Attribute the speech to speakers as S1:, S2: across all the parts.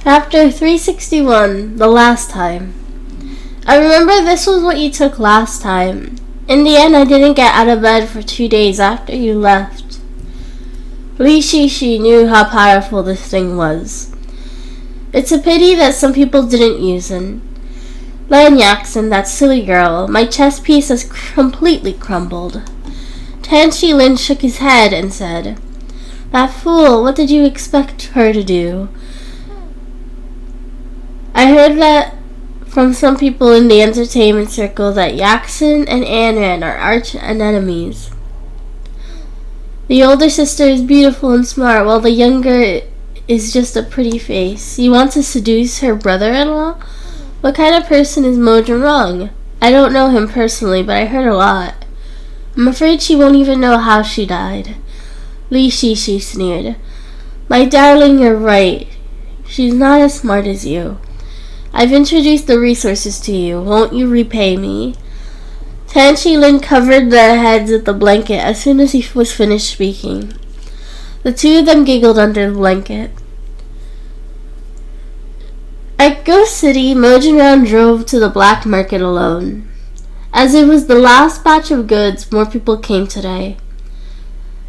S1: Chapter 361, The Last Time. I remember this was what you took last time. In the end, I didn't get out of bed for 2 days after you left. Li Shishi knew how powerful this thing was. It's a pity that some people didn't use it. Lan Yaxin, that silly girl, my chess piece has completely crumbled. Tan Shilin shook his head and said, "That fool, what did you expect her to do?" I heard that from some people in the entertainment circle that Yaxin and Anran are arch enemies. The older sister is beautiful and smart, while the younger is just a pretty face. You want to seduce her brother-in-law? What kind of person is Mo Zhengrong? I don't know him personally, but I heard a lot. I'm afraid she won't even know how she died. Li Shishi sneered. My darling, you're right. She's not as smart as you. I've introduced the resources to you. Won't you repay me? Tan Shilin covered their heads with the blanket as soon as he was finished speaking. The two of them giggled under the blanket. At Ghost City, Mo Zhengrong drove to the black market alone. As it was the last batch of goods, more people came today.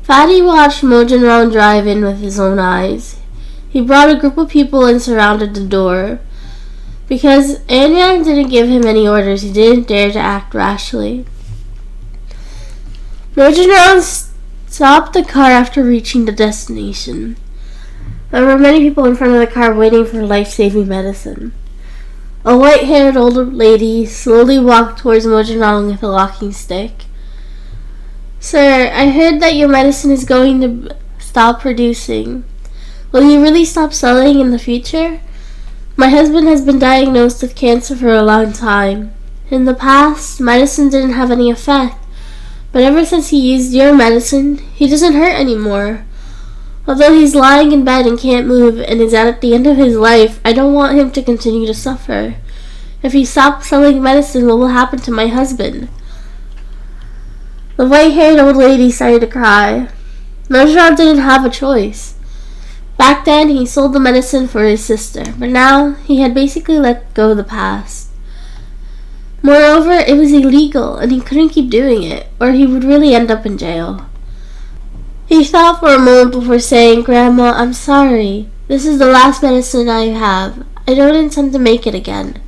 S1: Fatty watched Mo Zhengrong drive in with his own eyes. He brought a group of people and surrounded the door. Because Anyang didn't give him any orders, he didn't dare to act rashly. Mo Zhengrong stopped the car after reaching the destination. There were many people in front of the car waiting for life-saving medicine. A white-haired old lady slowly walked towards Mo Zhengrong with a walking stick. Sir, I heard that your medicine is going to stop producing. Will you really stop selling in the future? My husband has been diagnosed with cancer for a long time. In the past, medicine didn't have any effect, but ever since he used your medicine, he doesn't hurt anymore. Although he's lying in bed and can't move and is at the end of his life, I don't want him to continue to suffer. If he stops selling medicine, what will happen to my husband? The white-haired old lady started to cry. Mo Zhengrong didn't have a choice. Back then, he sold the medicine for his sister, but now he had basically let go of the past. Moreover, it was illegal, and he couldn't keep doing it, or he would really end up in jail. He thought for a moment before saying, "Grandma, I'm sorry. This is the last medicine I have. I don't intend to make it again."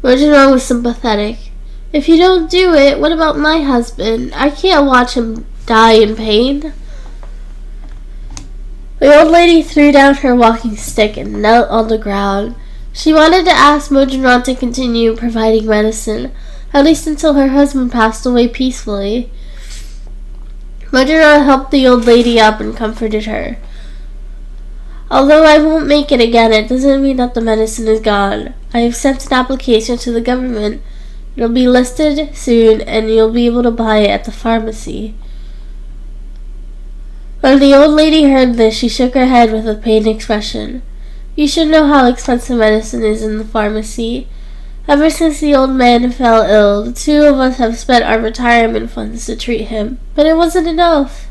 S1: Mo Zhengrong was sympathetic. "If you don't do it, what about my husband? I can't watch him die in pain." The old lady threw down her walking stick and knelt on the ground. She wanted to ask Mo Zhengrong to continue providing medicine, at least until her husband passed away peacefully. Mo Zhengrong helped the old lady up and comforted her. "Although I won't make it again, it doesn't mean that the medicine is gone. I have sent an application to the government. It'll be listed soon, and you'll be able to buy it at the pharmacy." When the old lady heard this, she shook her head with a pained expression. "You should know how expensive medicine is in the pharmacy. Ever since the old man fell ill, the two of us have spent our retirement funds to treat him, but it wasn't enough.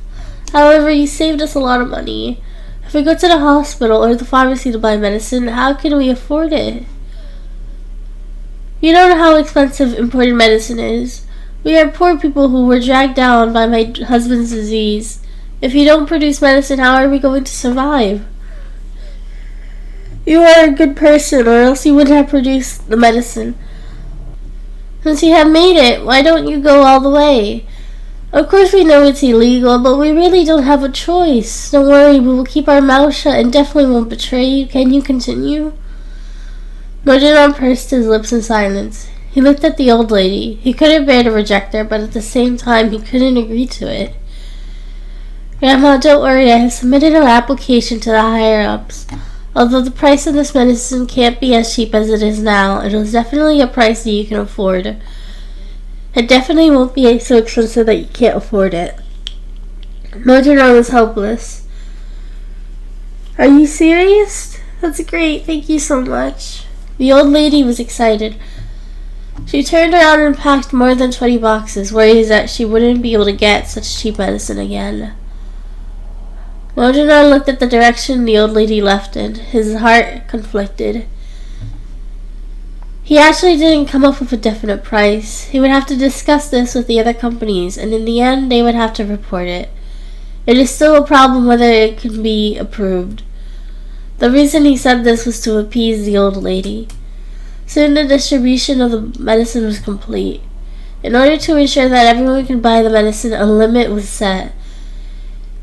S1: However, you saved us a lot of money. If we go to the hospital or the pharmacy to buy medicine, how can we afford it? You don't know how expensive imported medicine is. We are poor people who were dragged down by my husband's disease. If you don't produce medicine, how are we going to survive? You are a good person, or else you wouldn't have produced the medicine. Since you have made it, why don't you go all the way? Of course we know it's illegal, but we really don't have a choice. Don't worry, we will keep our mouth shut and definitely won't betray you. Can you continue?" Mo Zhengrong pursed his lips in silence. He looked at the old lady. He couldn't bear to reject her, but at the same time he couldn't agree to it. "Grandma, don't worry, I have submitted an application to the higher-ups. Although the price of this medicine can't be as cheap as it is now, it is definitely a price that you can afford. It definitely won't be so expensive that you can't afford it." Mo Zhengrong was hopeless. "Are you serious? That's great, thank you so much." The old lady was excited. She turned around and packed more than 20 boxes, worried that she wouldn't be able to get such cheap medicine again. Mojang looked at the direction the old lady left in, his heart conflicted. He actually didn't come up with a definite price. He would have to discuss this with the other companies, and in the end, they would have to report it. It is still a problem whether it can be approved. The reason he said this was to appease the old lady. Soon the distribution of the medicine was complete. In order to ensure that everyone could buy the medicine, a limit was set.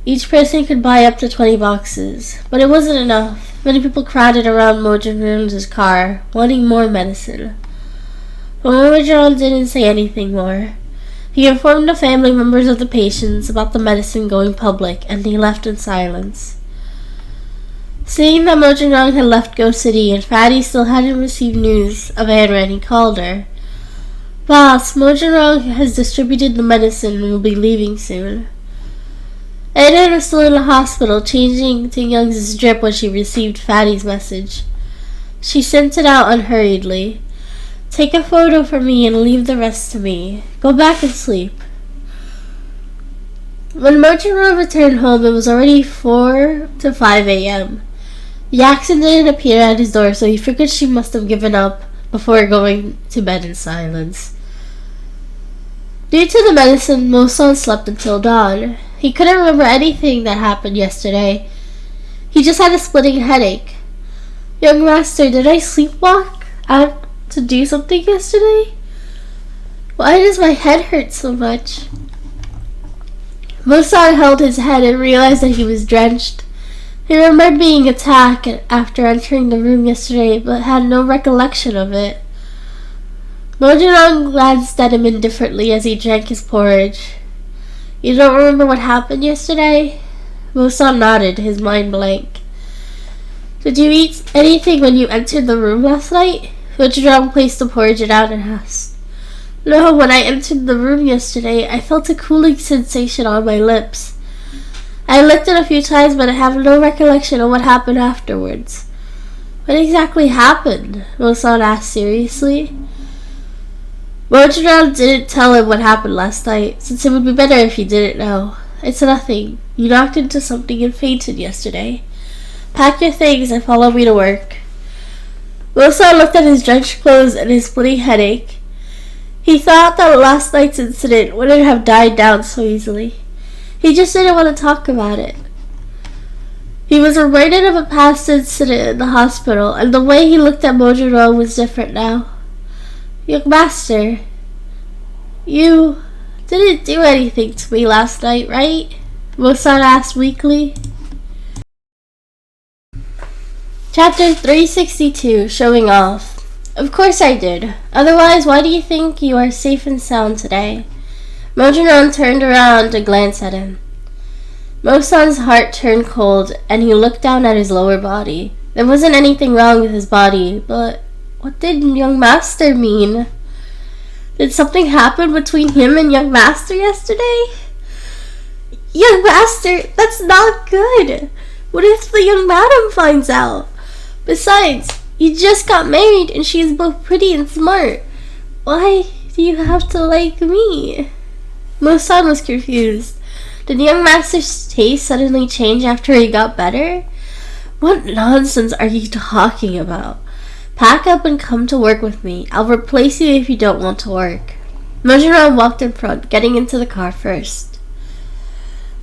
S1: Each person could buy up to 20 boxes, but it wasn't enough. Many people crowded around Mojang's car, wanting more medicine. But Mojang didn't say anything more. He informed the family members of the patients about the medicine going public, and he left in silence. Seeing that Mojang had left Ghost City and Fatty still hadn't received news of Anran, he called her. "Boss, Mojang has distributed the medicine and will be leaving soon." Anran was still in the hospital, changing to Young's drip when she received Fatty's message. She sent it out unhurriedly. "Take a photo for me and leave the rest to me. Go back and sleep." When Mojang returned home, it was already 4 to 5 a.m. Jackson didn't appear at his door, so he figured she must have given up before going to bed in silence. Due to the medicine, Mosan slept until dawn. He couldn't remember anything that happened yesterday. He just had a splitting headache. "Young Master, did I sleepwalk out to do something yesterday? Why does my head hurt so much?" Mosan held his head and realized that he was drenched. He remembered being attacked after entering the room yesterday, but had no recollection of it. Mojang glanced at him indifferently as he drank his porridge. "You don't remember what happened yesterday?" Mosan nodded, his mind blank. "Did you eat anything when you entered the room last night?" Mojang placed the porridge down and asked. "No, when I entered the room yesterday, I felt a cooling sensation on my lips. I licked it a few times, but I have no recollection of what happened afterwards." "What exactly happened?" Mosan asked seriously. Mojang didn't tell him what happened last night, since it would be better if he didn't know. "It's nothing. You knocked into something and fainted yesterday. Pack your things and follow me to work." Mosan looked at his drenched clothes and his splitting headache. He thought that last night's incident wouldn't have died down so easily. He just didn't want to talk about it. He was reminded of a past incident in the hospital, and the way he looked at Mojang was different now. "Young Master, you didn't do anything to me last night, right?" Mosan asked weakly. Chapter 362, Showing Off. "Of course I did. Otherwise, why do you think you are safe and sound today?" Mojang turned around to glance at him. Mosan's heart turned cold, and he looked down at his lower body. There wasn't anything wrong with his body, but what did Young Master mean? Did something happen between him and Young Master yesterday? "Young Master, that's not good. What if the young madam finds out? Besides, you just got married and she is both pretty and smart. Why do you have to like me?" Mosan was confused. Did Young Master's taste suddenly change after he got better? "What nonsense are you talking about? Pack up and come to work with me. I'll replace you if you don't want to work." Mojang walked in front, getting into the car first.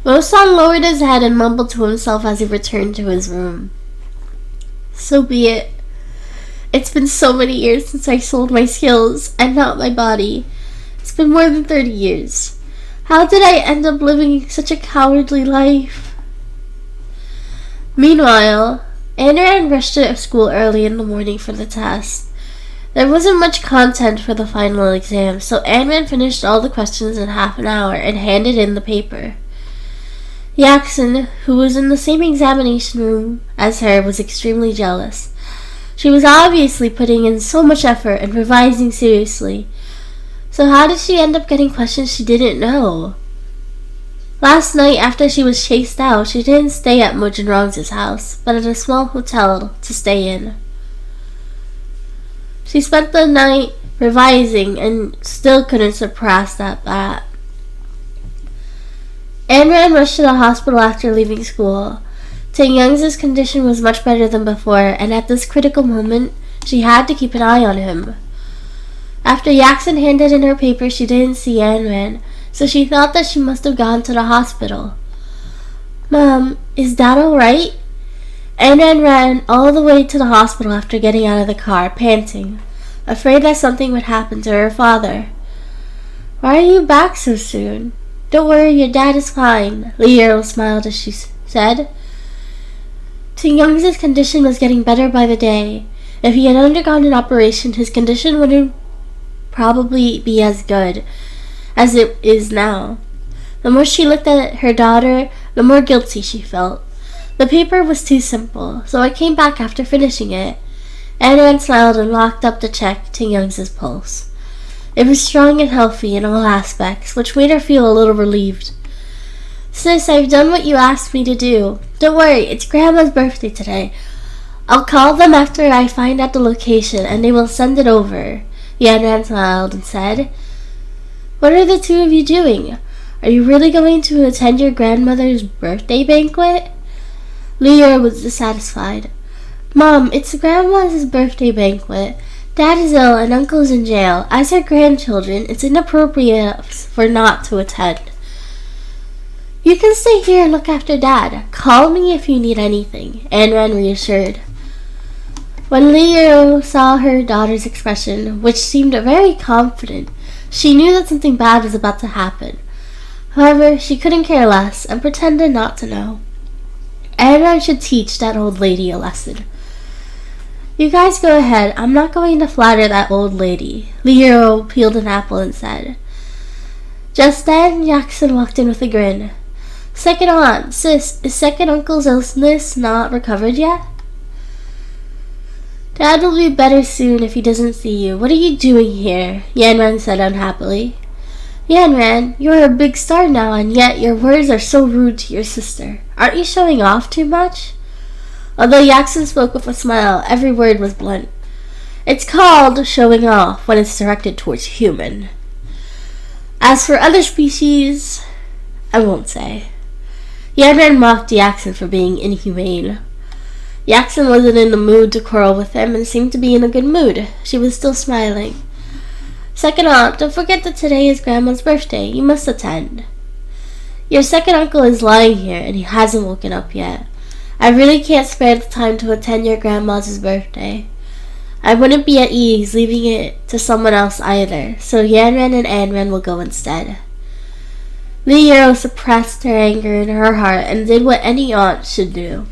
S1: Mosan lowered his head and mumbled to himself as he returned to his room. "So be it. It's been so many years since I sold my skills, and not my body. It's been more than 30 years. How did I end up living such a cowardly life?" Meanwhile, Anran rushed to school early in the morning for the test. There wasn't much content for the final exam, so Anran finished all the questions in half an hour and handed in the paper. Jackson, who was in the same examination room as her, was extremely jealous. She was obviously putting in so much effort and revising seriously. So how did she end up getting questions she didn't know? Last night, after she was chased out, she didn't stay at Mojang's house, but at a small hotel to stay in. She spent the night revising and still couldn't surpass that bat. Anne Ran rushed to the hospital after leaving school. Ting Young's condition was much better than before, and at this critical moment, she had to keep an eye on him. After Yaxin handed in her papers, she didn't see Anne Ran, so she thought that she must have gone to the hospital. "Mom, is Dad alright?" Anne Ran ran all the way to the hospital after getting out of the car, panting, afraid that something would happen to her father. "Why are you back so soon?" "Don't worry, your dad is fine," Li Earl smiled as she said. Ting Young's condition was getting better by the day. If he had undergone an operation, his condition wouldn't probably be as good as it is now. The more she looked at her daughter, the more guilty she felt. The paper was too simple, so I came back after finishing it. Anne Ran smiled and walked up to check Ting Young's pulse. It was strong and healthy in all aspects, which made her feel a little relieved. "Sis, I've done what you asked me to do. Don't worry, it's Grandma's birthday today. I'll call them after I find out the location, and they will send it over." Anne Ran smiled and said, "What are the two of you doing? Are you really going to attend your grandmother's birthday banquet?" Li Earl was dissatisfied. "Mom, it's Grandma's birthday banquet. Dad is ill and Uncle's in jail. As her grandchildren, it's inappropriate for not to attend." "You can stay here and look after Dad. Call me if you need anything," Anne Ran reassured. When Li Earl saw her daughter's expression, which seemed very confident, she knew that something bad was about to happen. However, she couldn't care less and pretended not to know. Anne Ran should teach that old lady a lesson. "You guys go ahead. I'm not going to flatter that old lady," Li Earl peeled an apple and said. Just then, Yaxin walked in with a grin. "Second aunt, sis, is second uncle's illness not recovered yet?" "Dad will be better soon if he doesn't see you. What are you doing here?" Yan Ran said unhappily. "Yan Ran, you're a big star now, and yet your words are so rude to your sister. Aren't you showing off too much?" Although Yaxin spoke with a smile, every word was blunt. It's called showing off when it's directed towards human. As for other species, I won't say. Yan Ran mocked Yaxin for being inhumane. Yaxin wasn't in the mood to quarrel with him and seemed to be in a good mood. She was still smiling. "Second aunt, don't forget that today is Grandma's birthday. You must attend." "Your second uncle is lying here and he hasn't woken up yet. I really can't spare the time to attend your grandma's birthday. I wouldn't be at ease leaving it to someone else either, so Yan Ran and Anne Ran will go instead." Li Earl suppressed her anger in her heart and did what any aunt should do.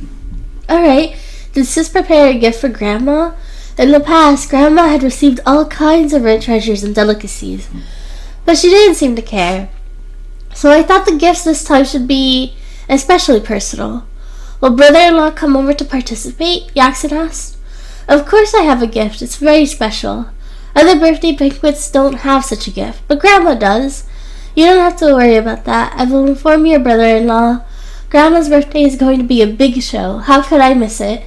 S1: "Alright, did Sis prepare a gift for Grandma?" In the past, Grandma had received all kinds of rare treasures and delicacies, but she didn't seem to care. So I thought the gifts this time should be especially personal. "Will brother-in-law come over to participate?" Yaxin asked. "Of course I have a gift. It's very special. Other birthday banquets don't have such a gift, but Grandma does. You don't have to worry about that. I will inform your brother-in-law. Grandma's birthday is going to be a big show. How could I miss it?"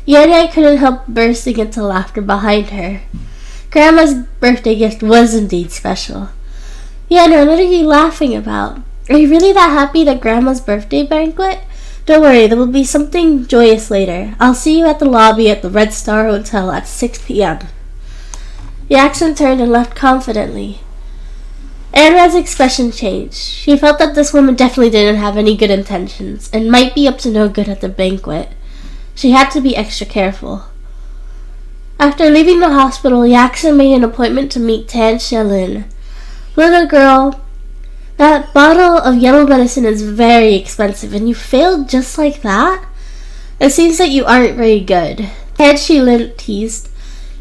S1: Yan Yan couldn't help bursting into laughter behind her. Grandma's birthday gift was indeed special. "Yan Yan, what are you laughing about? Are you really that happy that Grandma's birthday banquet? Don't worry, there will be something joyous later. I'll see you at the lobby at the Red Star Hotel at 6 p.m. Yaxin turned and left confidently. Anne Ran's expression changed. She felt that this woman definitely didn't have any good intentions and might be up to no good at the banquet. She had to be extra careful. After leaving the hospital, Yaxin made an appointment to meet Tan Xiaolin. "Little girl, that bottle of yellow medicine is very expensive, and you failed just like that? It seems that you aren't very good." Tan Xiaolin teased.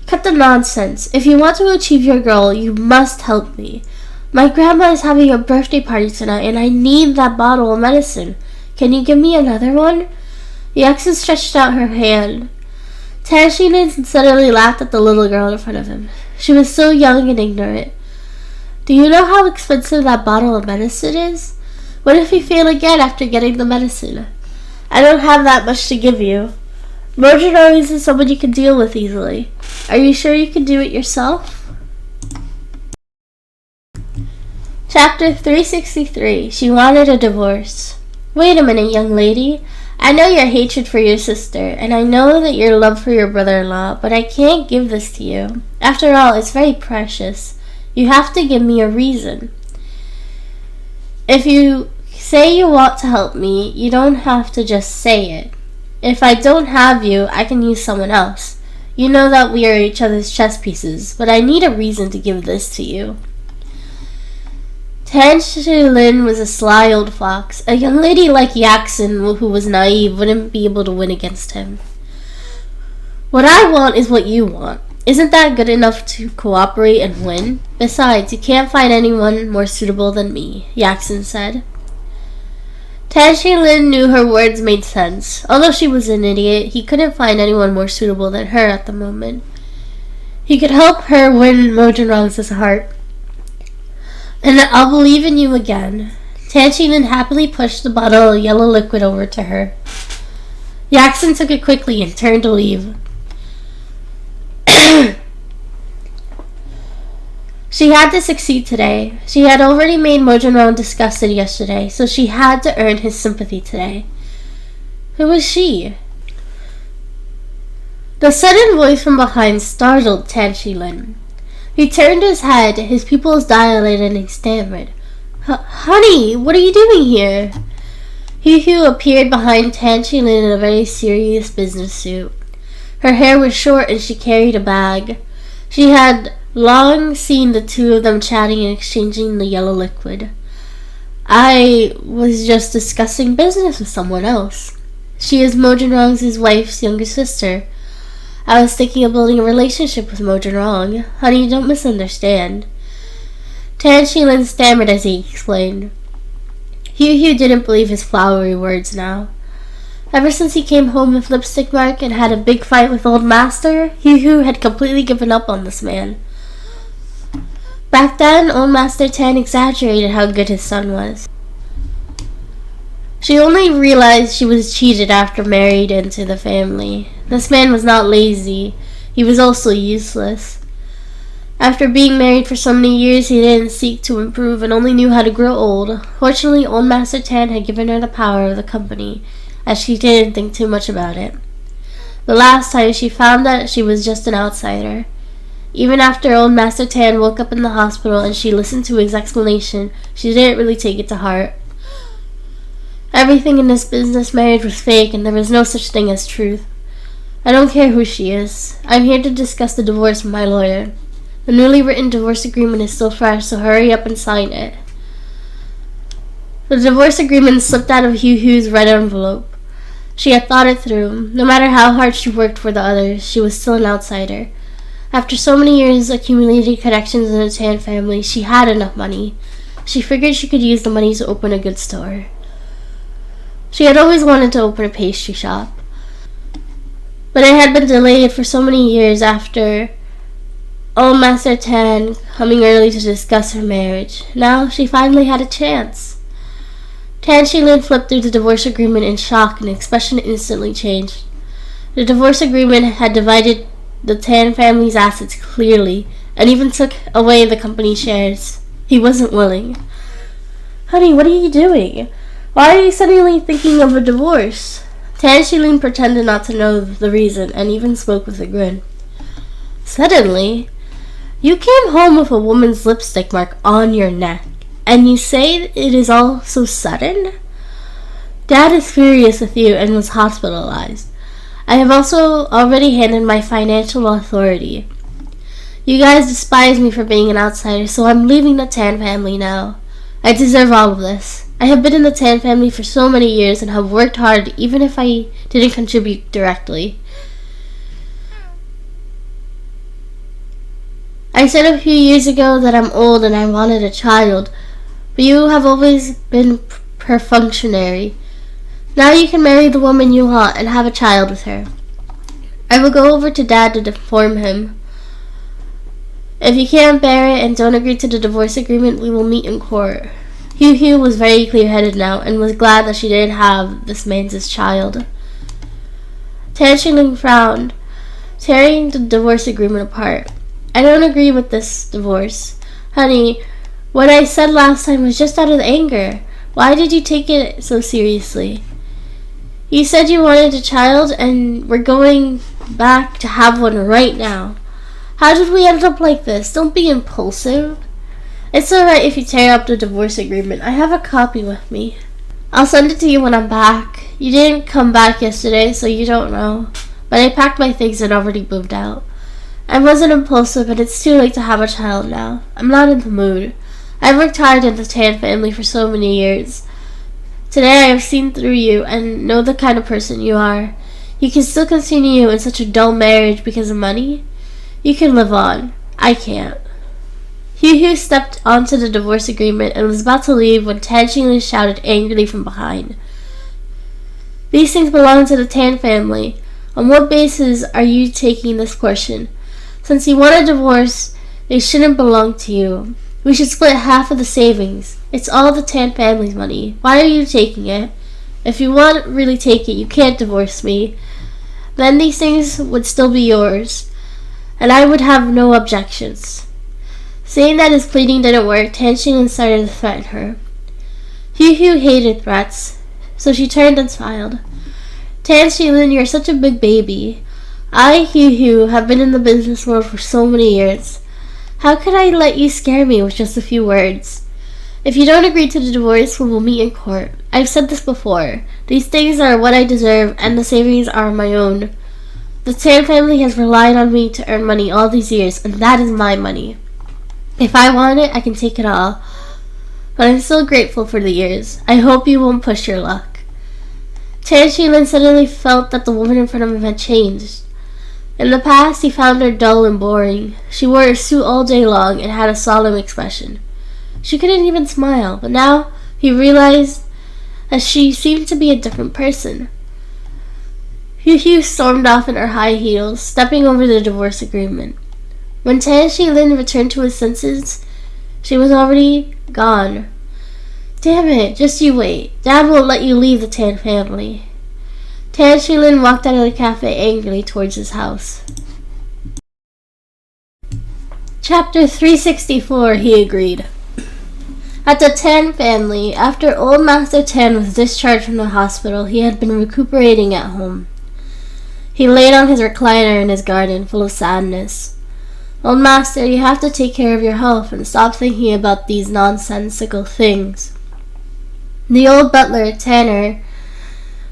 S1: "Cut the nonsense. If you want to achieve your goal, you must help me. My grandma is having a birthday party tonight, and I need that bottle of medicine. Can you give me another one?" Yaxin stretched out her hand. Tan Xiaolin suddenly laughed at the little girl in front of him. She was so young and ignorant. "Do you know how expensive that bottle of medicine is? What if you fail again after getting the medicine? I don't have that much to give you. Mordred always is someone you can deal with easily. Are you sure you can do it yourself?" Chapter 363. She wanted a divorce. Wait a minute, young lady. I know your hatred for your sister, and I know that your love for your brother-in-law, but I can't give this to you. After all, it's very precious. You have to give me a reason. If you say you want to help me, you don't have to just say it. If I don't have you, I can use someone else. You know that we are each other's chess pieces, but I need a reason to give this to you. Tan Shilin was a sly old fox. A young lady like Yaxin, who was naive, wouldn't be able to win against him. What I want is what you want. Isn't that good enough to cooperate and win? Besides, you can't find anyone more suitable than me, Yaxin said. Tan Shilin knew her words made sense. Although she was an idiot, he couldn't find anyone more suitable than her at the moment. He could help her win Mojinrong's heart. And I'll believe in you again. Tan Shilin happily pushed the bottle of yellow liquid over to her. Yaxin took it quickly and turned to leave. She had to succeed today. She had already made Mojinrong disgusted yesterday, so she had to earn his sympathy today. Who was she? The sudden voice from behind startled Tan Shilin. He turned his head, his pupils dilated, and he stammered. Honey, what are you doing here? Hu appeared behind Tan Shilin in a very serious business suit. Her hair was short and she carried a bag. She had long seen the two of them chatting and exchanging the yellow liquid. I was just discussing business with someone else. She is Mojinrong's wife's younger sister. I was thinking of building a relationship with Mojinrong. Honey, don't misunderstand. Tan Shilin stammered as he explained. Hu didn't believe his flowery words now. Ever since he came home with Lipstick Mark and had a big fight with Old Master, Hu had completely given up on this man. Back then, Old Master Tan exaggerated how good his son was. She only realized she was cheated after married into the family. This man was not lazy. He was also useless. After being married for so many years, he didn't seek to improve and only knew how to grow old. Fortunately, Old Master Tan had given her the power of the company, as she didn't think too much about it. The last time, she found that she was just an outsider. Even after Old Master Tan woke up in the hospital and she listened to his explanation, she didn't really take it to heart. Everything in this business marriage was fake and there was no such thing as truth. I don't care who she is. I'm here to discuss the divorce with my lawyer. The newly written divorce agreement is still fresh, so hurry up and sign it. The divorce agreement slipped out of Hu's red envelope. She had thought it through. No matter how hard she worked for the others, she was still an outsider. After so many years accumulating connections in the Tan family, she had enough money. She figured she could use the money to open a good store. She had always wanted to open a pastry shop, but it had been delayed for so many years after Old Master Tan coming early to discuss her marriage. Now she finally had a chance. Tan Shilin flipped through the divorce agreement in shock and expression instantly changed. The divorce agreement had divided the Tan family's assets clearly and even took away the company shares. He wasn't willing. Honey, what are you doing? Why are you suddenly thinking of a divorce? Tan Shilin pretended not to know the reason and even spoke with a grin. Suddenly? You came home with a woman's lipstick mark on your neck, and you say it is all so sudden? Dad is furious with you and was hospitalized. I have also already handed my financial authority. You guys despise me for being an outsider, so I'm leaving the Tan family now. I deserve all of this. I have been in the Tan family for so many years and have worked hard even if I didn't contribute directly. I said a few years ago that I'm old and I wanted a child, but you have always been perfunctory. Now you can marry the woman you want and have a child with her. I will go over to Dad to inform him. If you can't bear it and don't agree to the divorce agreement, we will meet in court. Hu was very clear-headed now and was glad that she didn't have this man's child. Tan Shilin frowned, tearing the divorce agreement apart. I don't agree with this divorce. Honey, What I said last time was just out of anger. Why did you take it so seriously? You said you wanted a child and we're going back to have one right now. How did we end up like this? Don't be impulsive. It's alright if you tear up the divorce agreement. I have a copy with me. I'll send it to you when I'm back. You didn't come back yesterday, so you don't know. But I packed my things and already moved out. I wasn't impulsive, but it's too late to have a child now. I'm not in the mood. I've worked hard in the Tan family for so many years. Today I have seen through you and know the kind of person you are. You can still continue in such a dull marriage because of money? You can live on. I can't. Hugh stepped onto the divorce agreement and was about to leave when Tan Xinlin shouted angrily from behind. These things belong to the Tan family. On what basis are you taking this portion? Since you want a divorce, they shouldn't belong to you. We should split half of the savings. It's all the Tan family's money. Why are you taking it? If you want to really take it, you can't divorce me. Then these things would still be yours, and I would have no objections. Seeing that his pleading didn't work, Tan Xinlin started to threaten her. Hugh hated threats, so she turned and smiled. Tan Xinlin, you're such a big baby. I, Hugh, have been in the business world for so many years. How could I let you scare me with just a few words? If you don't agree to the divorce, we will meet in court. I've said this before. These things are what I deserve, and the savings are my own. The Tan family has relied on me to earn money all these years, and that is my money. If I want it, I can take it all. But I'm still grateful for the years. I hope you won't push your luck. Tan Xinlin suddenly felt that the woman in front of him had changed. In the past, he found her dull and boring. She wore a suit all day long and had a solemn expression. She couldn't even smile, but now he realized that she seemed to be a different person. Hugh stormed off in her high heels, stepping over the divorce agreement. When Tan Xinlin returned to his senses, she was already gone. Damn it, just you wait. Dad won't let you leave the Tan family. Tan Xinlin walked out of the cafe angrily towards his house. Chapter 364, he agreed. At the Tan family, after old Master Tan was discharged from the hospital, he had been recuperating at home. He laid on his recliner in his garden, full of sadness. Old Master, you have to take care of your health and stop thinking about these nonsensical things. The old butler, Tanner,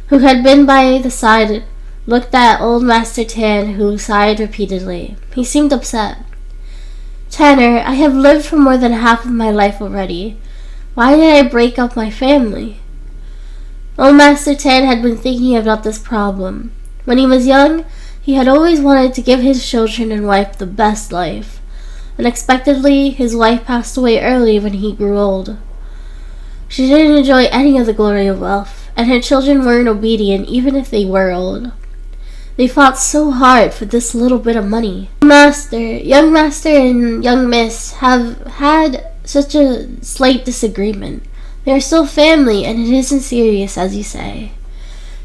S1: who had been by the side, looked at old Master Tan, who sighed repeatedly. He seemed upset. Tanner, I have lived for more than half of my life already. Why did I break up my family? Old Master Tan had been thinking about this problem. When he was young, he had always wanted to give his children and wife the best life. Unexpectedly, his wife passed away early when he grew old. She didn't enjoy any of the glory of wealth, and her children weren't obedient even if they were old. They fought so hard for this little bit of money. Young Master and young Miss have had such a slight disagreement. They are still family, and it isn't serious, as you say.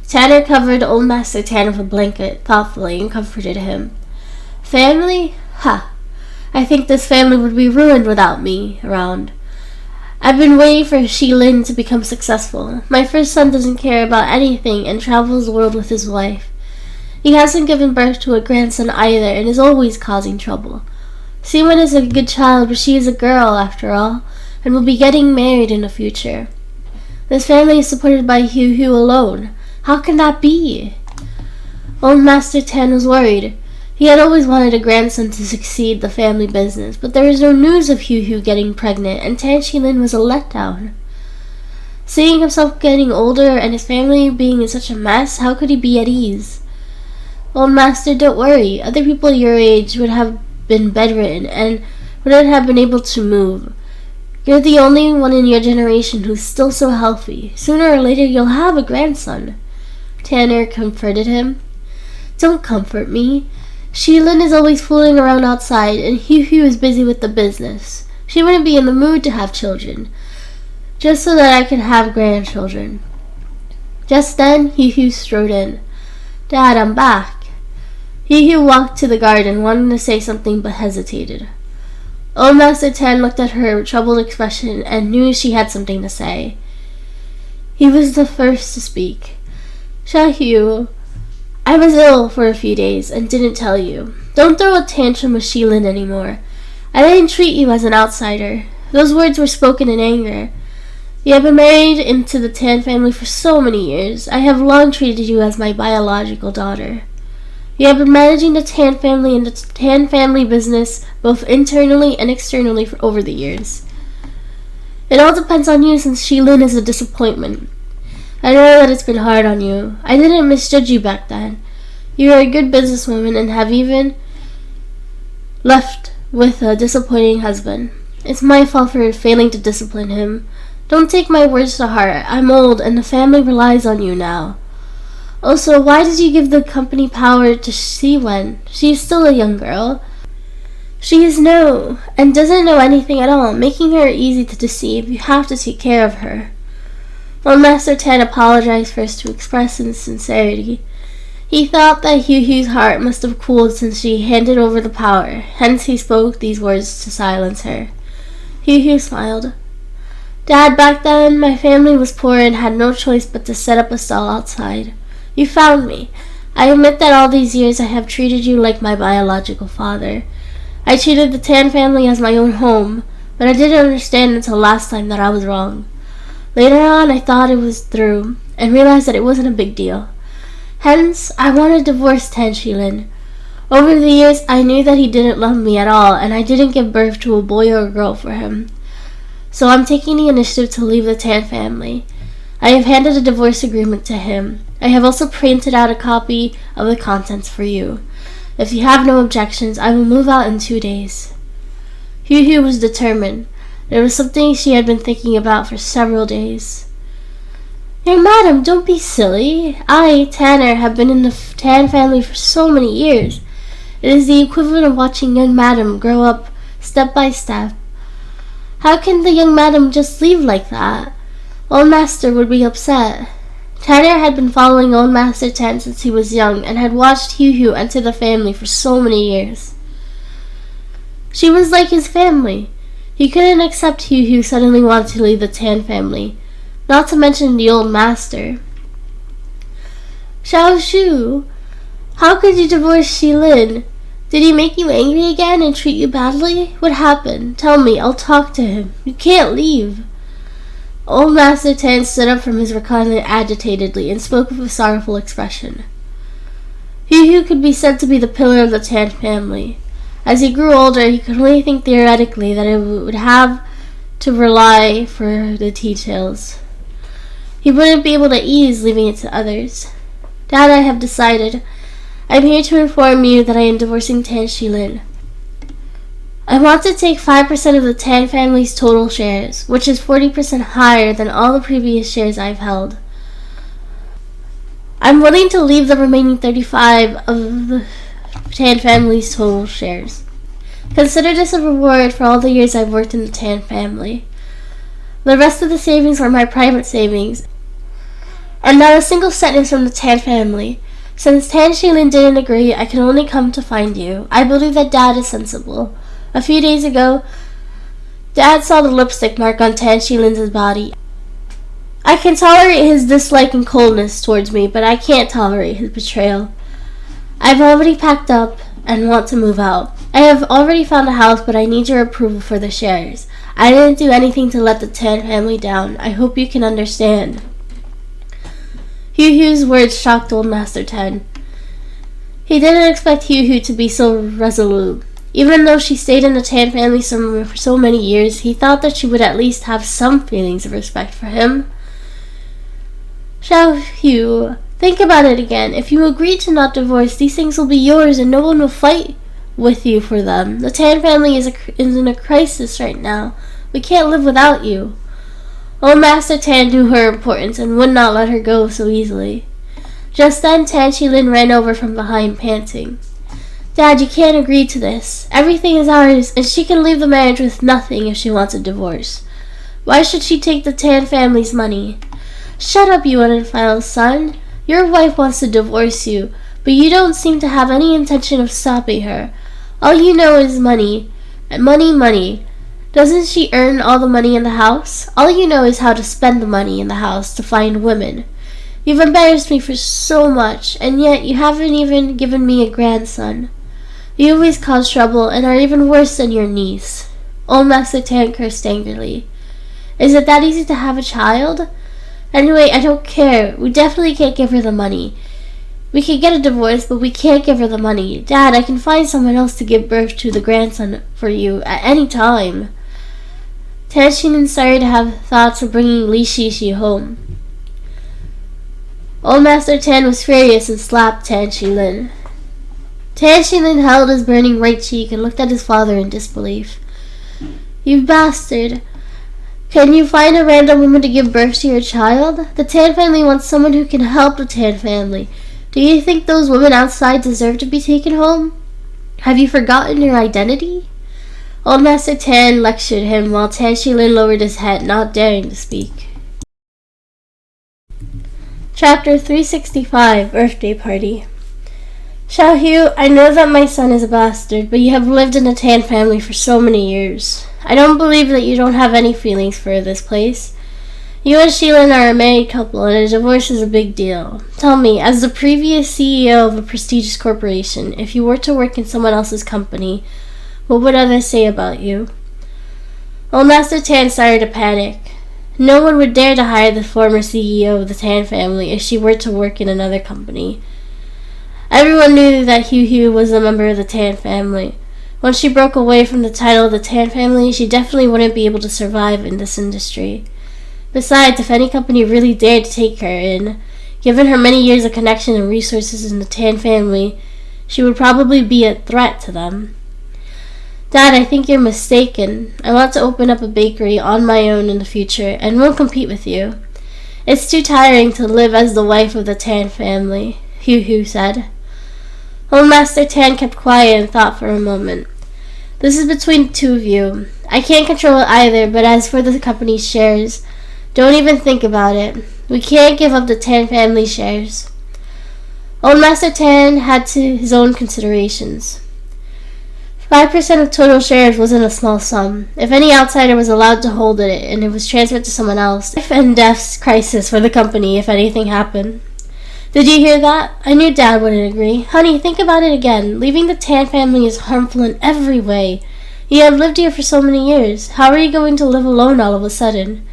S1: Tanner covered old Master Tan with a blanket thoughtfully and comforted him. Family? Ha! I think this family would be ruined without me around. I've been waiting for Xilin to become successful. My first son doesn't care about anything and travels the world with his wife. He hasn't given birth to a grandson either and is always causing trouble. Simon is a good child, but she is a girl, after all, and will be getting married in the future. This family is supported by Hugh alone. How can that be? Old Master Tan was worried. He had always wanted a grandson to succeed the family business, but there was no news of Hugh getting pregnant, and Tan Xinlin was a letdown. Seeing himself getting older and his family being in such a mess, how could he be at ease? Old Master, don't worry. Other people your age would have been bedridden and wouldn't have been able to move. You're the only one in your generation who's still so healthy. Sooner or later you'll have a grandson. Tanner comforted him. Don't comfort me. Xilin is always fooling around outside, and Hugh is busy with the business. She wouldn't be in the mood to have children, just so that I could have grandchildren. Just then, Hugh strode in. Dad, I'm back. Hugh walked to the garden, wanting to say something but hesitated. Old Master Tan looked at her with troubled expression and knew she had something to say. He was the first to speak. Xiaohu, I was ill for a few days and didn't tell you. Don't throw a tantrum with Shilin anymore. I didn't treat you as an outsider. Those words were spoken in anger. You have been married into the Tan family for so many years. I have long treated you as my biological daughter. You have been managing the Tan family and the Tan family business both internally and externally for over the years. It all depends on you since Shilin is a disappointment. I know that it's been hard on you. I didn't misjudge you back then. You are a good businesswoman and have even left with a disappointing husband. It's my fault for failing to discipline him. Don't take my words to heart. I'm old and the family relies on you now. Also, why did you give the company power to Siwen? She is still a young girl. She is new and doesn't know anything at all, making her easy to deceive. You have to take care of her. Old Master Tan apologized first to express his sincerity. He thought that Hu's heart must have cooled since she handed over the power, hence he spoke these words to silence her. Hu smiled. Dad, back then my family was poor and had no choice but to set up a stall outside. You found me. I admit that all these years I have treated you like my biological father. I treated the Tan family as my own home, but I didn't understand until last time that I was wrong. Later on I thought it was through, and realized that it wasn't a big deal. Hence, I wanted to divorce Tan Shilin. Over the years, I knew that he didn't love me at all, and I didn't give birth to a boy or a girl for him. So I'm taking the initiative to leave the Tan family. I have handed a divorce agreement to him. I have also printed out a copy of the contents for you. If you have no objections, I will move out in 2 days. Hu was determined. There was something she had been thinking about for several days. Young madam, don't be silly. I, Tanner, have been in the Tan family for so many years. It is the equivalent of watching young madam grow up step by step. How can the young madam just leave like that? Old Master would be upset. Tanner had been following Old Master Tan since he was young and had watched Hu enter the family for so many years. She was like his family. He couldn't accept Hu suddenly wanted to leave the Tan family. Not to mention the Old Master. Xiaoshu, how could you divorce Shilin? Did he make you angry again and treat you badly? What happened? Tell me, I'll talk to him. You can't leave. Old Master Tan stood up from his recliner agitatedly and spoke with a sorrowful expression. Hu could be said to be the pillar of the Tan family. As he grew older, he could only think theoretically that it would have to rely for the details. He wouldn't be able to ease leaving it to others. Dad, I have decided. I'm here to inform you that I am divorcing Tan Shilin. I want to take 5% of the Tan family's total shares, which is 40% higher than all the previous shares I've held. I'm willing to leave the remaining 35 of the Tan family's total shares. Consider this a reward for all the years I've worked in the Tan family. The rest of the savings are my private savings, and not a single cent is from the Tan family. Since Tan Shilin didn't agree, I can only come to find you. I believe that Dad is sensible. A few days ago, Dad saw the lipstick mark on Tan Shilin's body. I can tolerate his dislike and coldness towards me, but I can't tolerate his betrayal. I've already packed up and want to move out. I have already found a house, but I need your approval for the shares. I didn't do anything to let the Tan family down. I hope you can understand. Hu's words shocked Old Master Tan. He didn't expect Hu to be so resolute. Even though she stayed in the Tan family for so many years, he thought that she would at least have some feelings of respect for him. Xiaohu, think about it again. If you agree to not divorce, these things will be yours and no one will fight with you for them. The Tan family is in a crisis right now. We can't live without you. Old Master Tan knew her importance and would not let her go so easily. Just then, Tan Shilin ran over from behind, panting. Dad, you can't agree to this. Everything is ours, and she can leave the marriage with nothing if she wants a divorce. Why should she take the Tan family's money? Shut up, you uninfiled son. Your wife wants to divorce you, but you don't seem to have any intention of stopping her. All you know is money. Money, money. Doesn't she earn all the money in the house? All you know is how to spend the money in the house to find women. You've embarrassed me for so much, and yet you haven't even given me a grandson. You always cause trouble and are even worse than your niece." Old Master Tan cursed angrily. "Is it that easy to have a child? Anyway, I don't care. We definitely can't give her the money. We can get a divorce, but we can't give her the money. Dad, I can find someone else to give birth to the grandson for you at any time." Tan Xilin started to have thoughts of bringing Li Shishi home. Old Master Tan was furious and slapped Tan Xilin. Tan Xilin held his burning right cheek and looked at his father in disbelief. "You bastard! Can you find a random woman to give birth to your child? The Tan family wants someone who can help the Tan family. Do you think those women outside deserve to be taken home? Have you forgotten your identity?" Old Master Tan lectured him while Tan Xilin lowered his head, not daring to speak. Chapter 365, Birthday Party. "Xiaohu, I know that my son is a bastard, but you have lived in the Tan family for so many years. I don't believe that you don't have any feelings for this place. You and Xilin are a married couple, and a divorce is a big deal. Tell me, as the previous CEO of a prestigious corporation, if you were to work in someone else's company, what would others say about you?" Old Master Tan started to panic. No one would dare to hire the former CEO of the Tan family if she were to work in another company. Everyone knew that Hu was a member of the Tan family. Once she broke away from the title of the Tan family, she definitely wouldn't be able to survive in this industry. Besides, if any company really dared to take her in, given her many years of connection and resources in the Tan family, she would probably be a threat to them. "Dad, I think you're mistaken. I want to open up a bakery on my own in the future and won't compete with you. It's too tiring to live as the wife of the Tan family," Hu said. Old Master Tan kept quiet and thought for a moment. "This is between the two of you. I can't control it either, but as for the company's shares, don't even think about it. We can't give up the Tan family shares." Old Master Tan had his own considerations. 5% of total shares wasn't a small sum. If any outsider was allowed to hold it and it was transferred to someone else, life and death crisis for the company if anything happened. "Did you hear that? I knew Dad wouldn't agree. Honey, think about it again. Leaving the Tan family is harmful in every way. You have lived here for so many years. How are you going to live alone all of a sudden?"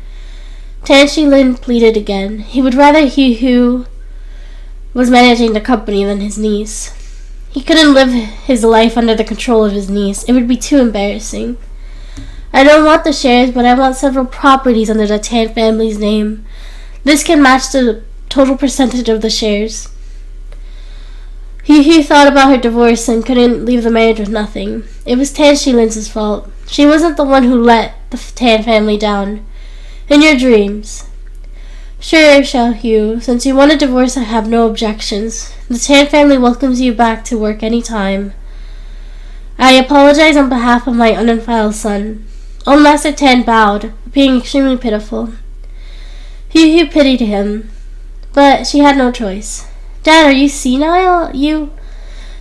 S1: Tan Xilin pleaded again. He would rather Hu was managing the company than his niece. He couldn't live his life under the control of his niece. It would be too embarrassing. "I don't want the shares, but I want several properties under the Tan family's name. This can match the total percentage of the shares." Hu thought about her divorce and couldn't leave the marriage with nothing. It was Tan Xilin's fault. She wasn't the one who let the Tan family down. "In your dreams." "Sure, Xiaohu. Since you want a divorce, I have no objections. The Tan family welcomes you back to work any time." "I apologize on behalf of my unfiled son." Old Master Tan bowed, appearing extremely pitiful. Hu pitied him, but she had no choice. "Dad, are you senile?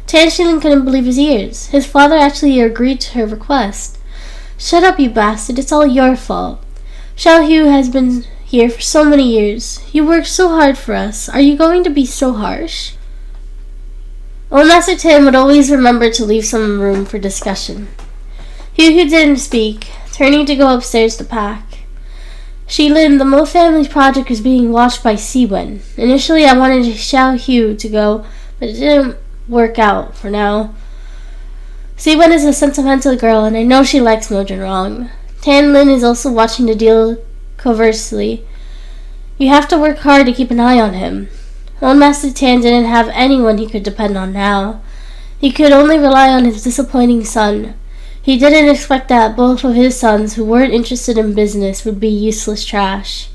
S1: Tan Xilin couldn't believe his ears. His father actually agreed to her request. "Shut up, you bastard. It's all your fault. Xiaohu has been here for so many years. You worked so hard for us. Are you going to be so harsh?" Old Master Tan would always remember to leave some room for discussion. Hu didn't speak, turning to go upstairs to pack. "Xilin, the Mo family's project is being watched by Siwen. Initially, I wanted Xiaohu to go, but it didn't work out for now. Siwen is a sentimental girl, and I know she likes Mo Junrong. Tan Lin is also watching the deal covertly. You have to work hard to keep an eye on him." Old Master Tan didn't have anyone he could depend on now. He could only rely on his disappointing son. He didn't expect that both of his sons, who weren't interested in business, would be useless trash.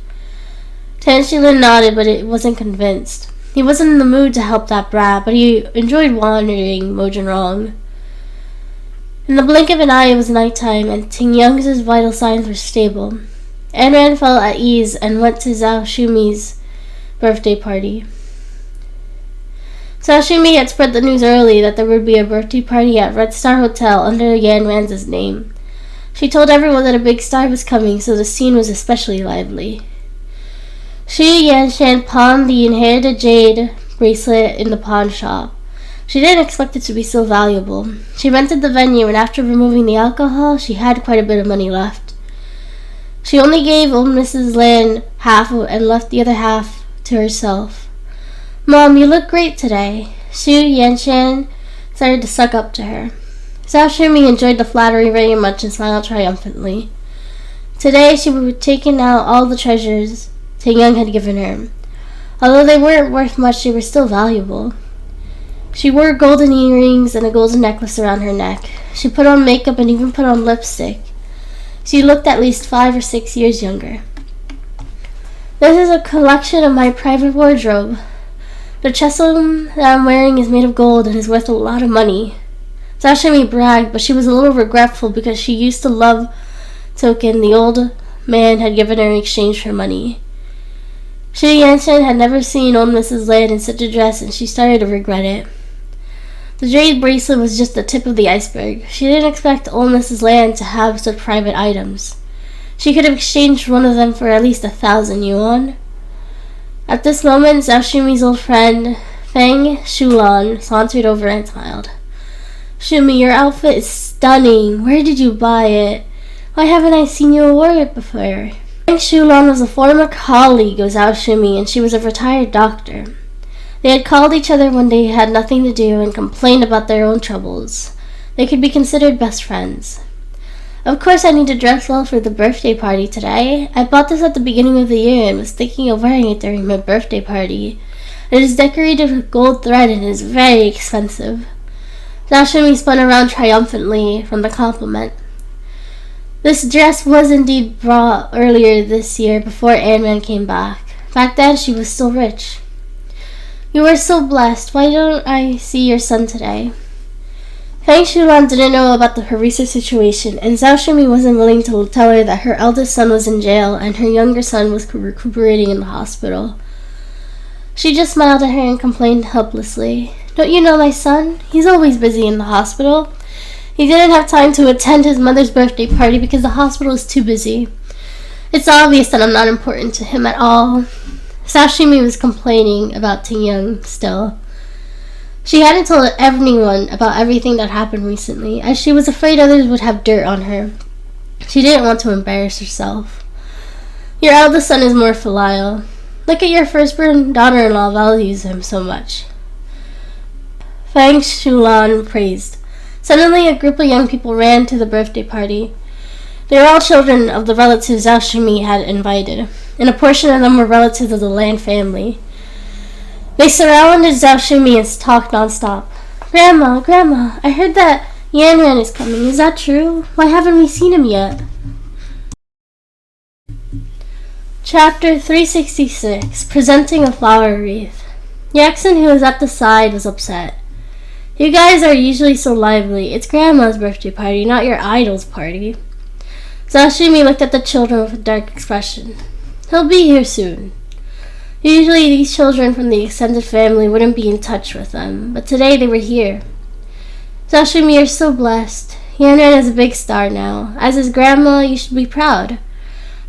S1: Tan Xilin nodded, but he wasn't convinced. He wasn't in the mood to help that brat, but he enjoyed wandering Mo Junrong. In the blink of an eye, it was nighttime, and Ting Young's vital signs were stable. Anran felt at ease and went to Zhao Shumi's birthday party. Sashimi had spread the news early that there would be a birthday party at Red Star Hotel under Yan Ran's name. She told everyone that a big star was coming, so the scene was especially lively. Xu Yanshan pawned the inherited jade bracelet in the pawn shop. She didn't expect it to be so valuable. She rented the venue, and after removing the alcohol, she had quite a bit of money left. She only gave old Mrs. Lan half and left the other half to herself. "Mom, you look great today." Xu Yanshan started to suck up to her. Zhao Shimi enjoyed the flattery very much and smiled triumphantly. Today she would have taken out all the treasures Ting Young had given her. Although they weren't worth much, they were still valuable. She wore golden earrings and a golden necklace around her neck. She put on makeup and even put on lipstick. She looked at least 5 or 6 years younger. "This is a collection of my private wardrobe. The chesum that I'm wearing is made of gold and is worth a lot of money." Sashimi bragged, but she was a little regretful because she used the love token the old man had given her in exchange for money. Xu Yanshan had never seen old Mrs. Lan in such a dress, and she started to regret it. The jade bracelet was just the tip of the iceberg. She didn't expect old Mrs. Lan to have such private items. She could have exchanged one of them for at least 1,000 yuan. At this moment, Zhao Shumi's old friend, Feng Shulan, sauntered over and smiled. "Shumi, your outfit is stunning. Where did you buy it? Why haven't I seen you wear it before?" Feng Shulan was a former colleague of Zhao Shumi, and she was a retired doctor. They had called each other when they had nothing to do and complained about their own troubles. They could be considered best friends. "Of course I need to dress well for the birthday party today. I bought this at the beginning of the year and was thinking of wearing it during my birthday party. It is decorated with gold thread and is very expensive." Zhao Shimi spun around triumphantly from the compliment. This dress was indeed brought earlier this year before Anman came back. Back then she was still rich. "You are so blessed. Why don't I see your son today?" Feng Shulan didn't know about her recent situation, and Zhao Shimi wasn't willing to tell her that her eldest son was in jail and her younger son was recuperating in the hospital. She just smiled at her and complained helplessly. "Don't you know my son? He's always busy in the hospital. He didn't have time to attend his mother's birthday party because the hospital is too busy. It's obvious that I'm not important to him at all." Zhao Shimi was complaining about Ting Young still. She hadn't told anyone about everything that happened recently, as she was afraid others would have dirt on her. She didn't want to embarrass herself. "Your eldest son is more filial. Look at your firstborn daughter-in-law values him so much." Feng Shulan praised. Suddenly, a group of young people ran to the birthday party. They were all children of the relatives Zhao Shimi had invited, and a portion of them were relatives of the Lan family. They surrounded Zhao Shimi and talked nonstop. "Grandma, Grandma, I heard that Yan Ran is coming. Is that true? Why haven't we seen him yet?" Chapter 366, Presenting a Flower Wreath. Yaxin, who was at the side, was upset. "You guys are usually so lively. It's Grandma's birthday party, not your idol's party." Zhao Shimi looked at the children with a dark expression. "He'll be here soon." Usually these children from the extended family wouldn't be in touch with them, but today they were here. "Zhao Shimi, you're so blessed. Yanran is a big star now. As his grandma, you should be proud.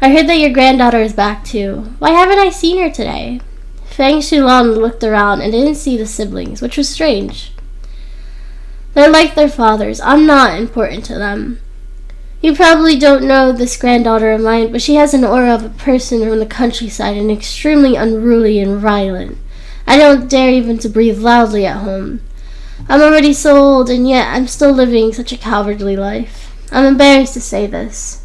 S1: I heard that your granddaughter is back too. Why haven't I seen her today?" Feng Shulan looked around and didn't see the siblings, which was strange. "They're like their fathers. I'm not important to them. You probably don't know this granddaughter of mine, but she has an aura of a person from the countryside and extremely unruly and violent. I don't dare even to breathe loudly at home. I'm already so old, and yet I'm still living such a cowardly life. I'm embarrassed to say this."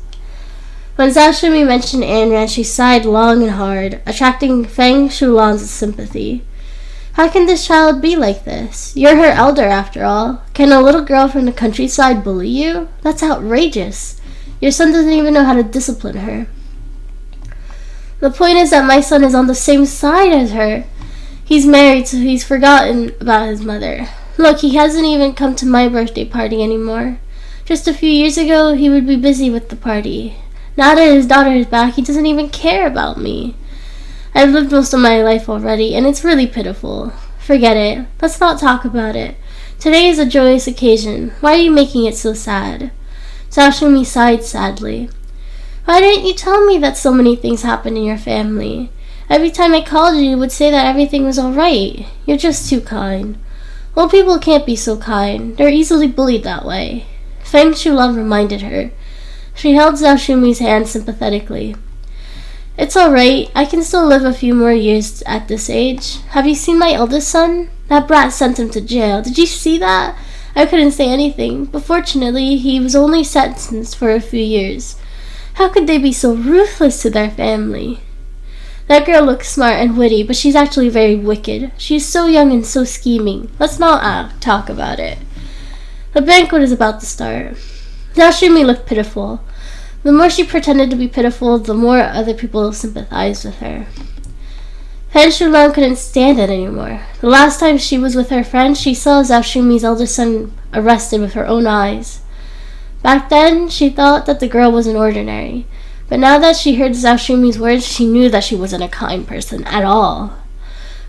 S1: When Zhao Shimi mentioned Anran, she sighed long and hard, attracting Feng Shulan's sympathy. "How can this child be like this? You're her elder, after all. Can a little girl from the countryside bully you? That's outrageous. Your son doesn't even know how to discipline her." "The point is that my son is on the same side as her. He's married, so he's forgotten about his mother. Look, he hasn't even come to my birthday party anymore. Just a few years ago, he would be busy with the party. Now that his daughter is back, he doesn't even care about me. I've lived most of my life already, and it's really pitiful." Forget it. Let's not talk about it. Today is a joyous occasion. Why are you making it so sad? Zhao sighed sadly. Why didn't you tell me that so many things happened in your family? Every time I called you, you would say that everything was alright. You're just too kind. Old people can't be so kind. They're easily bullied that way. Feng Shulan reminded her. She held Zhao hand sympathetically. It's alright. I can still live a few more years at this age. Have you seen my eldest son? That brat sent him to jail. Did you see that? I couldn't say anything, but fortunately he was only sentenced for a few years. How could they be so ruthless to their family? That girl looks smart and witty, but she's actually very wicked. She's so young and so scheming. Let's not talk about it. The banquet is about to start. Zhao looked pitiful. The more she pretended to be pitiful, the more other people sympathized with her. Feng Shulan couldn't stand it anymore. The last time she was with her friend, she saw Zhao eldest son arrested with her own eyes. Back then, she thought that the girl wasn't ordinary. But now that she heard Zhao words, she knew that she wasn't a kind person at all.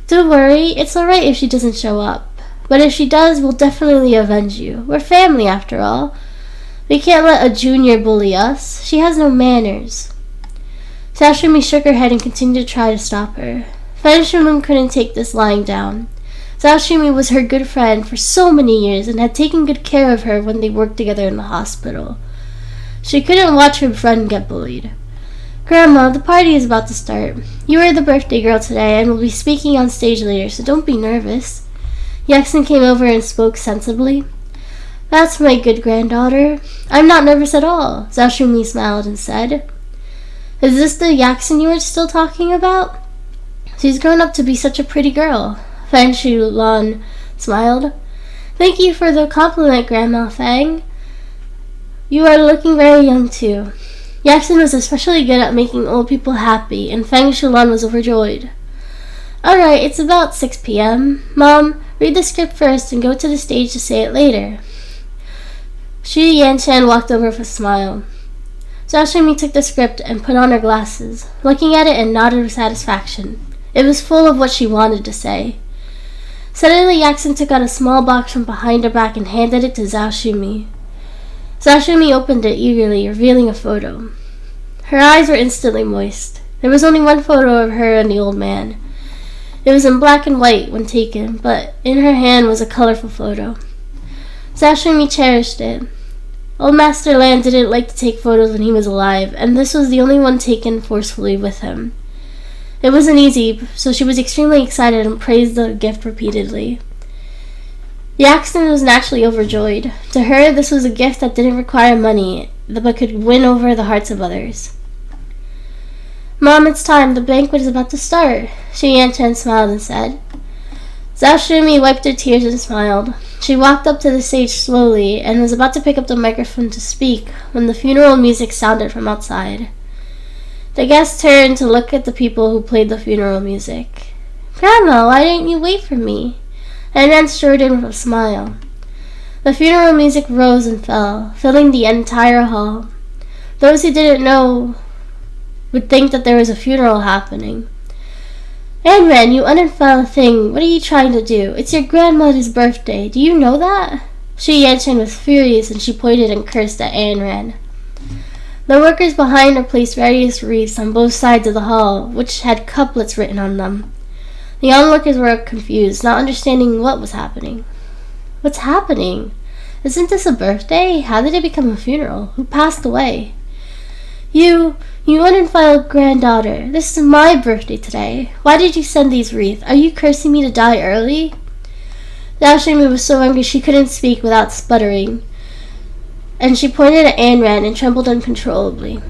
S1: Don't worry, it's alright if she doesn't show up. But if she does, we'll definitely avenge you. We're family after all. We can't let a junior bully us. She has no manners. Zhao shook her head and continued to try to stop her. Feng Shulan couldn't take this lying down. Zhao was her good friend for so many years and had taken good care of her when they worked together in the hospital. She couldn't watch her friend get bullied. Grandma, the party is about to start. You are the birthday girl today and will be speaking on stage later, so don't be nervous. Yaxin came over and spoke sensibly. That's my good granddaughter. I'm not nervous at all, Zhao smiled and said. Is this the Yaxin you were still talking about? She's grown up to be such a pretty girl. Feng Shulan smiled. Thank you for the compliment, Grandma Feng. You are looking very young too. Yaxin was especially good at making old people happy, and Feng Shulan was overjoyed. Alright, it's about 6 p.m. Mom, read the script first and go to the stage to say it later. Xu Yanchan walked over with a smile. Zhao took the script and put on her glasses, looking at it and nodded with satisfaction. It was full of what she wanted to say. Suddenly, Yaxin took out a small box from behind her back and handed it to Zhao Zhao opened it eagerly, revealing a photo. Her eyes were instantly moist. There was only one photo of her and the old man. It was in black and white when taken, but in her hand was a colorful photo. Zhao cherished it. Old Master Lan didn't like to take photos when he was alive, and this was the only one taken forcefully with him. It wasn't easy, so she was extremely excited and praised the gift repeatedly. Yaxin was naturally overjoyed. To her, this was a gift that didn't require money, but could win over the hearts of others. Mom, it's time. The banquet is about to start, Xu Yanchen smiled and said. Zhao wiped her tears and smiled. She walked up to the stage slowly and was about to pick up the microphone to speak when the funeral music sounded from outside. The guests turned to look at the people who played the funeral music. Grandma, why didn't you wait for me? Anne strode in with a smile. The funeral music rose and fell, filling the entire hall. Those who didn't know would think that there was a funeral happening. Anne, you unfell thing, what are you trying to do? It's your grandmother's birthday. Do you know that? Xu Yanchen was furious and she pointed and cursed at Ayn Rand. The workers behind her placed various wreaths on both sides of the hall, which had couplets written on them. The onlookers were confused, not understanding what was happening. What's happening? Isn't this a birthday? How did it become a funeral? Who passed away? You unfiled granddaughter. This is my birthday today. Why did you send these wreaths? Are you cursing me to die early? Zhao was so angry she couldn't speak without sputtering, and she pointed at Ayn Rand and trembled uncontrollably.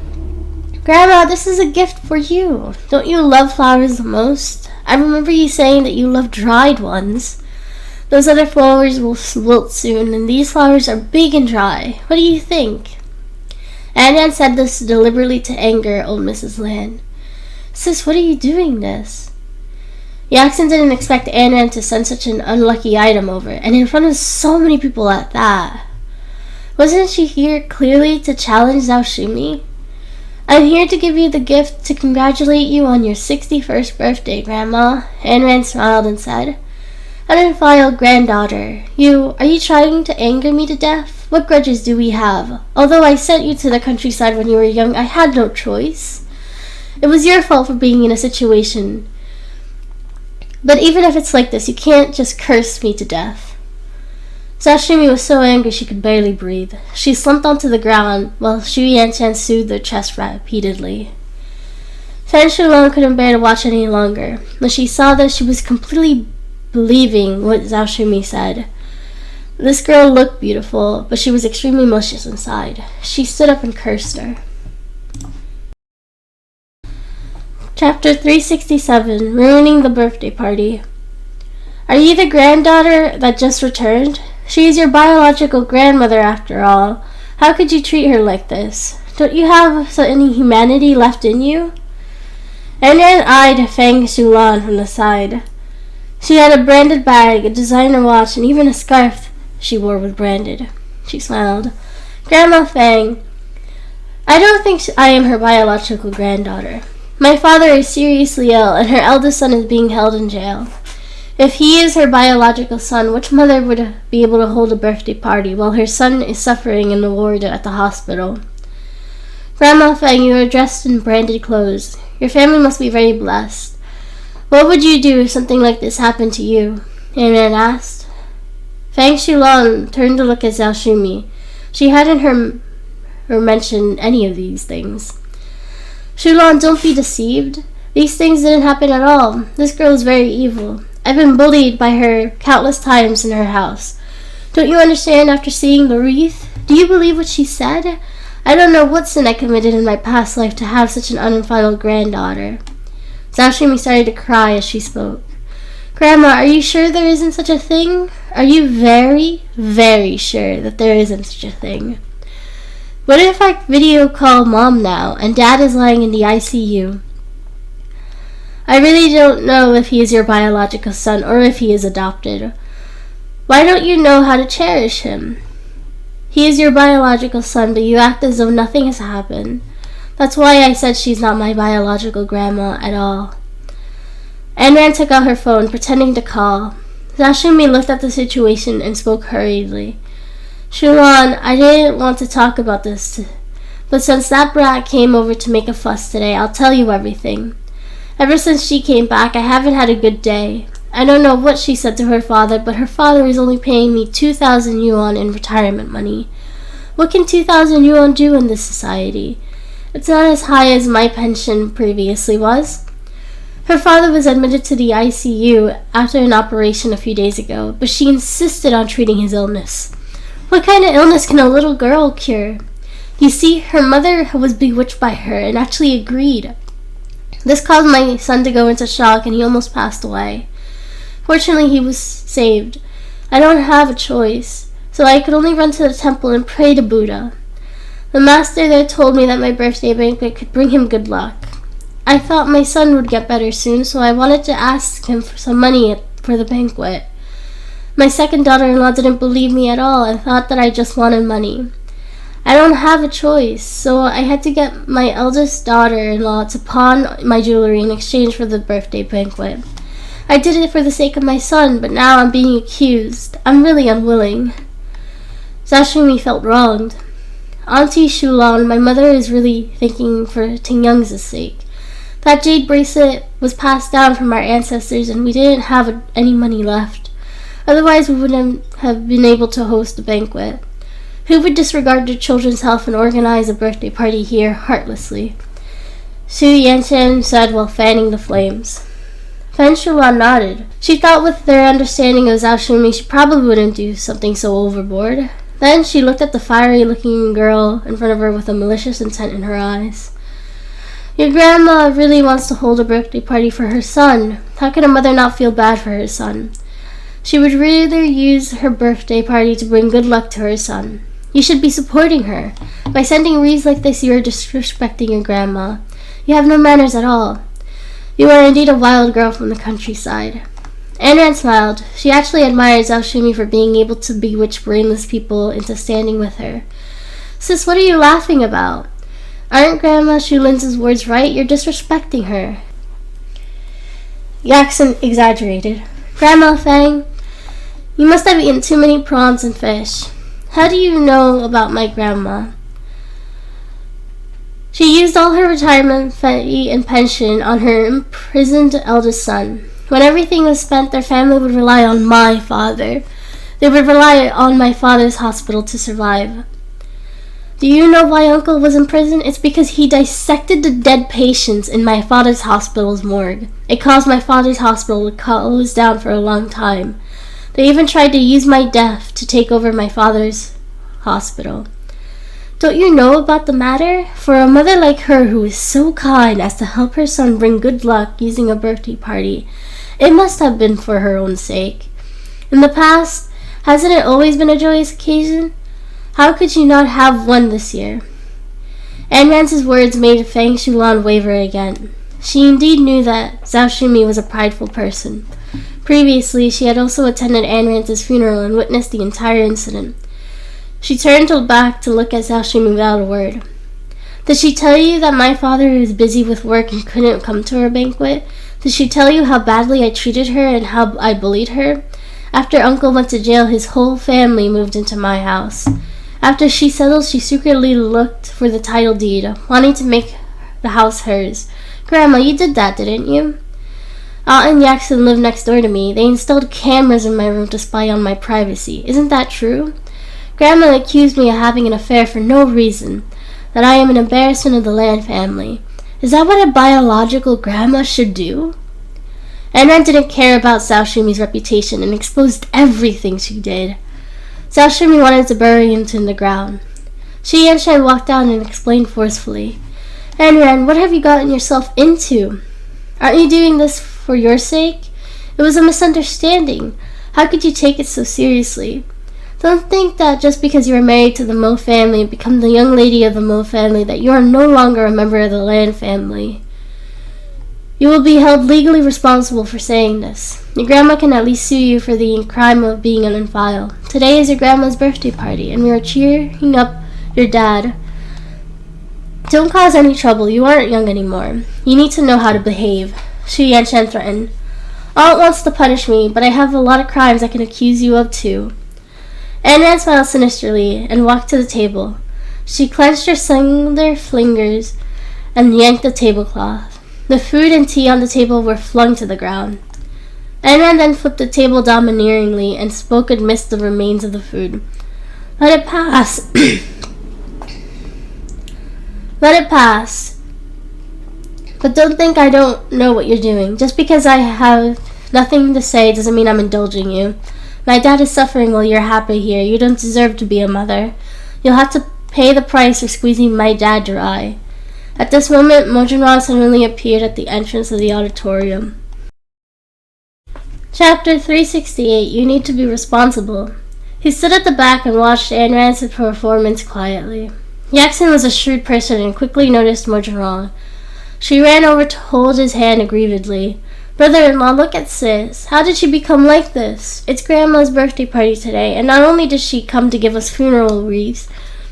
S1: Grandma, this is a gift for you. Don't you love flowers the most? I remember you saying that you love dried ones. Those other flowers will wilt soon, and these flowers are big and dry. What do you think? Anne said this deliberately to anger old Mrs. Lan. Sis, what are you doing this? Yaxin didn't expect Anne to send such an unlucky item over, and in front of so many people at that. Wasn't she here clearly to challenge Zhao? I'm here to give you the gift to congratulate you on your 61st birthday, Grandma, Anne smiled and said. Undefiled granddaughter, are you trying to anger me to death? What grudges do we have? Although I sent you to the countryside when you were young, I had no choice. It was your fault for being in a situation. But even if it's like this, you can't just curse me to death. Sashimi was so angry she could barely breathe. She slumped onto the ground while Xu Yantian soothed her chest repeatedly. Fan Shulan couldn't bear to watch any longer. When she saw this, she was completely believing what Zhao Shumi said. This girl looked beautiful, but she was extremely malicious inside. She stood up and cursed her. Chapter 367, Ruining the Birthday Party. Are you the granddaughter that just returned? She is your biological grandmother after all. How could you treat her like this? Don't you have any humanity left in you? Anran eyed Fang Shulan from the side. She had a branded bag, a designer watch, and even a scarf she wore was branded. She smiled. Grandma Fang, I don't think I am her biological granddaughter. My father is seriously ill, and her eldest son is being held in jail. If he is her biological son, which mother would be able to hold a birthday party while her son is suffering in the ward at the hospital? Grandma Fang, you are dressed in branded clothes. Your family must be very blessed. What would you do if something like this happened to you? Anran asked. Fang Shulan turned to look at Zhao Shumi. She hadn't heard or mentioned any of these things. Shulan, don't be deceived. These things didn't happen at all. This girl is very evil. I've been bullied by her countless times in her house. Don't you understand after seeing the wreath? Do you believe what she said? I don't know what sin I committed in my past life to have such an unfiled granddaughter. Zhao Shumi started to cry as she spoke. Grandma, are you sure there isn't such a thing? Are you very, very sure that there isn't such a thing? What if I video call Mom now and Dad is lying in the ICU? I really don't know if he is your biological son or if he is adopted. Why don't you know how to cherish him? He is your biological son, but you act as though nothing has happened. That's why I said she's not my biological grandma at all. Anran took out her phone, pretending to call. Zhao Shumi looked at the situation and spoke hurriedly. Shulan, I didn't want to talk about this, but since that brat came over to make a fuss today, I'll tell you everything. Ever since she came back, I haven't had a good day. I don't know what she said to her father, but her father is only paying me 2,000 yuan in retirement money. What can 2,000 yuan do in this society? It's not as high as my pension previously was. Her father was admitted to the ICU after an operation a few days ago, but she insisted on treating his illness. What kind of illness can a little girl cure? You see, her mother was bewitched by her and actually agreed. This caused my son to go into shock and he almost passed away. Fortunately, he was saved. I don't have a choice, so I could only run to the temple and pray to Buddha. The master there told me that my birthday banquet could bring him good luck. I thought my son would get better soon, so I wanted to ask him for some money for the banquet. My second daughter-in-law didn't believe me at all and thought that I just wanted money. I don't have a choice, so I had to get my eldest daughter-in-law to pawn my jewelry in exchange for the birthday banquet. I did it for the sake of my son, but now I'm being accused. I'm really unwilling. Zhao Shumi felt wronged. Auntie Shulan, my mother is really thinking for Ting Young's sake. That jade bracelet was passed down from our ancestors and we didn't have any money left. Otherwise we wouldn't have been able to host a banquet. Who would disregard their children's health and organize a birthday party here heartlessly? Xu Yantian said while fanning the flames. Fan Shulan nodded. She thought with their understanding of Zhao Shumi she probably wouldn't do something so overboard. Then she looked at the fiery-looking girl in front of her with a malicious intent in her eyes. Your grandma really wants to hold a birthday party for her son. How can a mother not feel bad for her son? She would rather use her birthday party to bring good luck to her son. You should be supporting her. By sending wreaths like this, you are disrespecting your grandma. You have no manners at all. You are indeed a wild girl from the countryside. Anran smiled. She actually admired Zhao Shumi for being able to bewitch brainless people into standing with her. Sis, what are you laughing about? Aren't Grandma Shulin's words right? You're disrespecting her. Yaxon exaggerated. Grandma Fang, You must have eaten too many prawns and fish. How do you know about my grandma? She used all her retirement fee and pension on her imprisoned eldest son. When everything was spent, their family would rely on my father. They would rely on my father's hospital to survive. Do you know why Uncle was in prison? It's because he dissected the dead patients in my father's hospital's morgue. It caused my father's hospital to close down for a long time. They even tried to use my death to take over my father's hospital. Don't you know about the matter? For a mother like her who is so kind as to help her son bring good luck using a birthday party, it must have been for her own sake. In the past, hasn't it always been a joyous occasion? How could you not have one this year? Ayn Rand's words made Feng Shulan waver again. She indeed knew that Zhao Shimi was a prideful person. Previously, she had also attended Ayn Rand's funeral and witnessed the entire incident. She turned back to look at Zhao Shimi without a word. Did she tell you that my father was busy with work and couldn't come to her banquet? Did she tell you how badly I treated her and how I bullied her? After Uncle went to jail, his whole family moved into my house. After she settled, she secretly looked for the title deed, wanting to make the house hers. Grandma, you did that, didn't you? Aunt and Jackson live next door to me. They installed cameras in my room to spy on my privacy. Isn't that true? Grandma accused me of having an affair for no reason, that I am an embarrassment of the Land family. Is that what a biological grandma should do? Ayn Rand didn't care about Zhao Shumi's reputation and exposed everything she did. Zhao Shumi wanted to bury him in the ground. Shi Yanchen walked down and explained forcefully, Ayn Rand, what have you gotten yourself into? Aren't you doing this for your sake? It was a misunderstanding. How could you take it so seriously? Don't think that just because you are married to the Mo family and become the young lady of the Mo family that you are no longer a member of the Land family. You will be held legally responsible for saying this. Your grandma can at least sue you for the crime of being an infile. Today is your grandma's birthday party, and we are cheering up your dad. Don't cause any trouble. You aren't young anymore. You need to know how to behave. Shi Yanchen threatened. Aunt wants to punish me, but I have a lot of crimes I can accuse you of too. Ayn Rand smiled sinisterly and walked to the table. She clenched her slender fingers and yanked the tablecloth. The food and tea on the table were flung to the ground. Ayn Rand then flipped the table domineeringly and spoke amidst the remains of the food. Let it pass. Let it pass. But don't think I don't know what you're doing. Just because I have nothing to say doesn't mean I'm indulging you. My dad is suffering while you're happy here. You don't deserve to be a mother. You'll have to pay the price for squeezing my dad dry. At this moment, Mo Junrong suddenly appeared at the entrance of the auditorium. Chapter 368, You Need to Be Responsible. He stood at the back and watched Ayn Rand's performance quietly. Jackson was a shrewd person and quickly noticed Mo Junrong. She ran over to hold his hand aggrievedly. Brother-in-law, look at Sis. How did she become like this? It's Grandma's birthday party today, and not only did she come to give us funeral wreaths,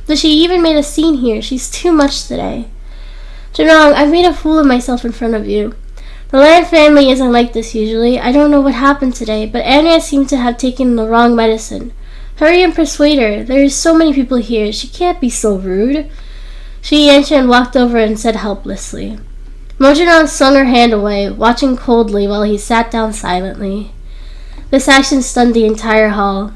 S1: but she even made a scene here. She's too much today. Junrong, I've made a fool of myself in front of you. The Land family isn't like this usually. I don't know what happened today, but Ayn Rand seemed to have taken the wrong medicine. Hurry and persuade her. There are so many people here. She can't be so rude. Shi Yanchen walked over and said helplessly. Mo Junrong swung her hand away, watching coldly while he sat down silently. This action stunned the entire hall.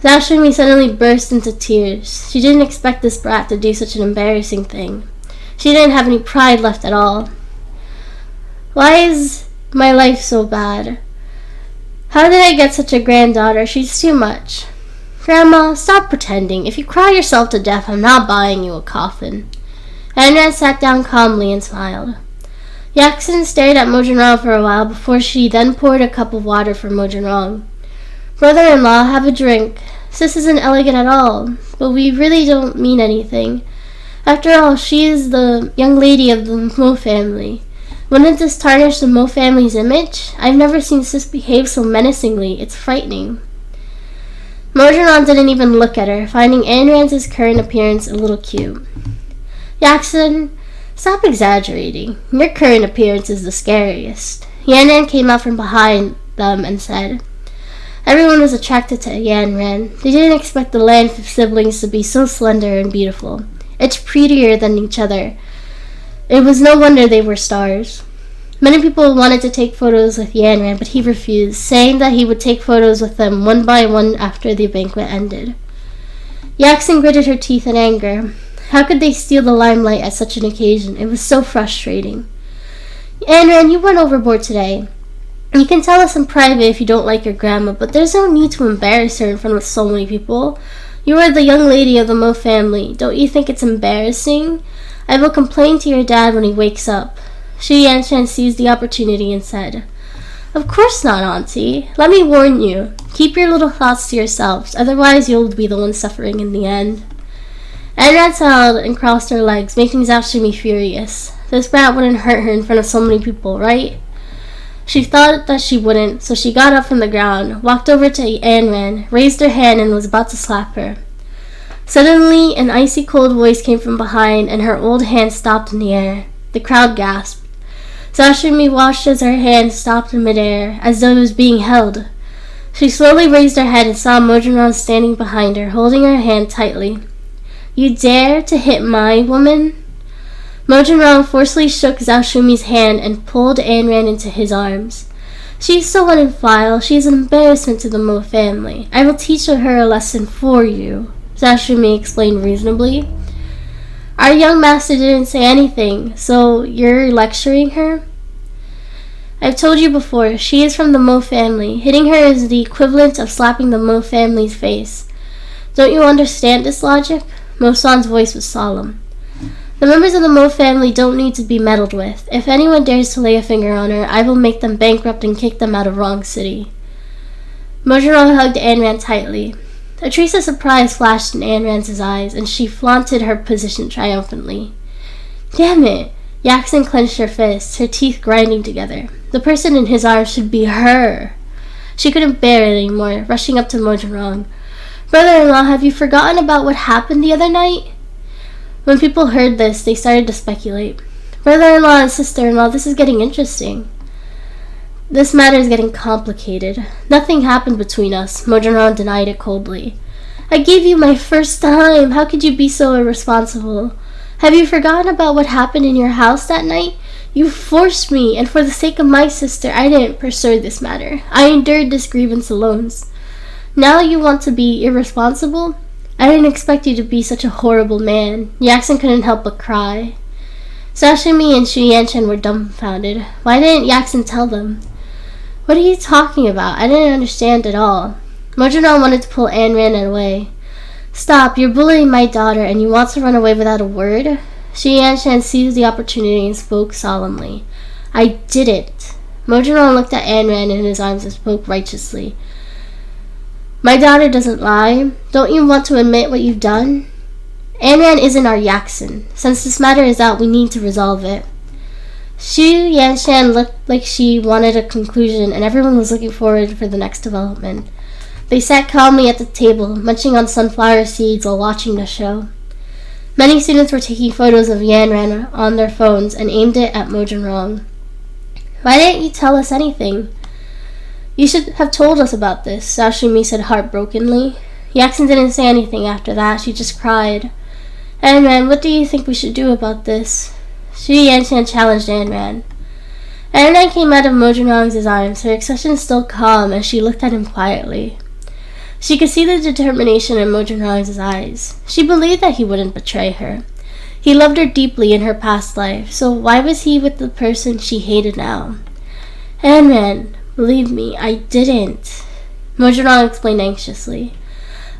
S1: Zhao Shumi suddenly burst into tears. She didn't expect this brat to do such an embarrassing thing. She didn't have any pride left at all. Why is my life so bad? How did I get such a granddaughter? She's too much. Grandma, stop pretending. If you cry yourself to death, I'm not buying you a coffin. Ayn Rand sat down calmly and smiled. Jackson stared at Mo Junrong for a while before she then poured a cup of water for Mo Junrong. Brother-in-law, have a drink. Sis isn't elegant at all, but we really don't mean anything. After all, she is the young lady of the Mo family. Wouldn't this tarnish the Mo family's image? I've never seen Sis behave so menacingly. It's frightening. Mo Junrong didn't even look at her, finding Ayn Rand's current appearance a little cute. Jackson, stop exaggerating. Your current appearance is the scariest. Ayn Rand came out from behind them and said, Everyone was attracted to Yanran. They didn't expect the land siblings to be so slender and beautiful. It's prettier than each other. It was no wonder they were stars. Many people wanted to take photos with Yanran, but he refused, saying that he would take photos with them one by one after the banquet ended. Yaxin gritted her teeth in anger. How could they steal the limelight at such an occasion? It was so frustrating. Yanran, you went overboard today. You can tell us in private if you don't like your grandma, but there's no need to embarrass her in front of so many people. You are the young lady of the Mo family. Don't you think it's embarrassing? I will complain to your dad when he wakes up. Xu Yanshan seized the opportunity and said, Of course not, Auntie. Let me warn you. Keep your little thoughts to yourselves, otherwise you'll be the one suffering in the end. Anran smiled and crossed her legs, making Zhao Shimi furious. This brat wouldn't hurt her in front of so many people, right? She thought that she wouldn't, so she got up from the ground, walked over to Anran, raised her hand, and was about to slap her. Suddenly, an icy cold voice came from behind, and her old hand stopped in the air. The crowd gasped. Zhao Shimi watched as her hand stopped in midair, as though it was being held. She slowly raised her head and saw Mo Junran standing behind her, holding her hand tightly. You dare to hit my woman? Mo Junran forcefully shook Zhao Shimi's hand and pulled Anran into his arms. She is so unfile. She is an embarrassment to the Mo family. I will teach her a lesson for you, Zhao Shimi explained reasonably. Our young master didn't say anything, so you're lecturing her? I've told you before, she is from the Mo family. Hitting her is the equivalent of slapping the Mo family's face. Don't you understand this logic? Mo San's voice was solemn. The members of the Mo family don't need to be meddled with. If anyone dares to lay a finger on her, I will make them bankrupt and kick them out of Wrong City. Mo Junran hugged Anran tightly. A trace of surprise flashed in Anran's eyes, and she flaunted her position triumphantly. Damn it! Yaxin clenched her fists, her teeth grinding together. The person in his arms should be her. She couldn't bear it anymore, rushing up to Mo Junran. Brother-in-law, have you forgotten about what happened the other night? When people heard this, they started to speculate. Brother-in-law and sister-in-law, this is getting interesting. This matter is getting complicated. Nothing happened between us. Mo Junran denied it coldly. I gave you my first time. How could you be so irresponsible? Have you forgotten about what happened in your house that night? You forced me, and for the sake of my sister, I didn't pursue this matter. I endured this grievance alone. Now you want to be irresponsible? I didn't expect you to be such a horrible man. Yaxin couldn't help but cry. Zhao Shimi and Xu Yanshan were dumbfounded. Why didn't Yaxin tell them? What are you talking about? I didn't understand at all. Mo Junran wanted to pull Anran away. Stop, you're bullying my daughter and you want to run away without a word? Xu Yanshan seized the opportunity and spoke solemnly. I didn't. Mo Junran looked at Anran in his arms and spoke righteously. My daughter doesn't lie. Don't you want to admit what you've done? Anran isn't our Yaxin. Since this matter is out, we need to resolve it. Xu Yanshan looked like she wanted a conclusion, and everyone was looking forward for the next development. They sat calmly at the table, munching on sunflower seeds while watching the show. Many students were taking photos of Yanran on their phones and aimed it at Mo Junran. Why didn't you tell us anything? You should have told us about this, Zhao Shimi said heartbrokenly. Yaxin didn't say anything after that. She just cried. Anran, what do you think we should do about this? Xu Yanshan challenged Anran. Anran came out of Mo Junran's arms, her expression still calm as she looked at him quietly. She could see the determination in Mo Junran's eyes. She believed that he wouldn't betray her. He loved her deeply in her past life, so why was he with the person she hated now? Anran, believe me, I didn't. Mo Junran explained anxiously.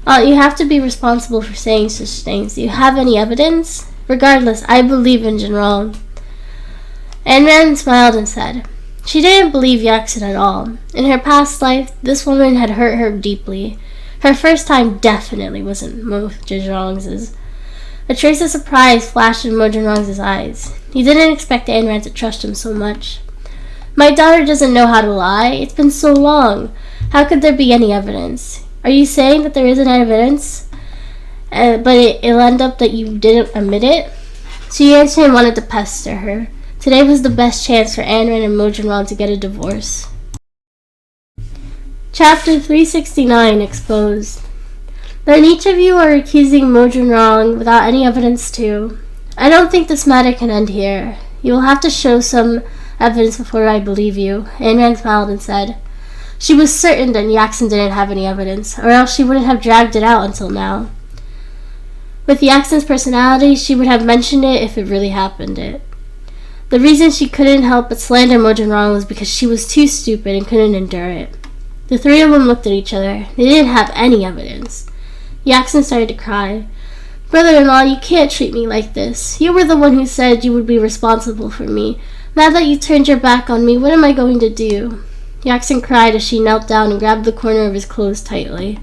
S1: You have to be responsible for saying such things. Do you have any evidence? Regardless, I believe in Junran. Anran smiled and said, she didn't believe Yaxin at all. In her past life, this woman had hurt her deeply. Her first time definitely wasn't Mo Junran's. A trace of surprise flashed in Mo Junran's eyes. He didn't expect Anran to trust him so much. My daughter doesn't know how to lie. It's been so long. How could there be any evidence? Are you saying that there isn't evidence, but it'll end up that you didn't admit it? Xu Yanshan wanted to pester her. Today was the best chance for Anran and Mo Junran to get a divorce. Chapter 369 Exposed. Then each of you are accusing Mojun wrong without any evidence too. I don't think this matter can end here. You will have to show some evidence before I believe you. Ayn Rand smiled and said. She was certain that Yaxon didn't have any evidence, or else she wouldn't have dragged it out until now. With Yaxon's personality, she would have mentioned it if it really happened. The reason she couldn't help but slander Mojun wrong was because she was too stupid and couldn't endure it. The three of them looked at each other. They didn't have any evidence. Yaxon started to cry. Brother-in-law, you can't treat me like this. You were the one who said you would be responsible for me. Now that you turned your back on me, what am I going to do? Yaxon cried as she knelt down and grabbed the corner of his clothes tightly.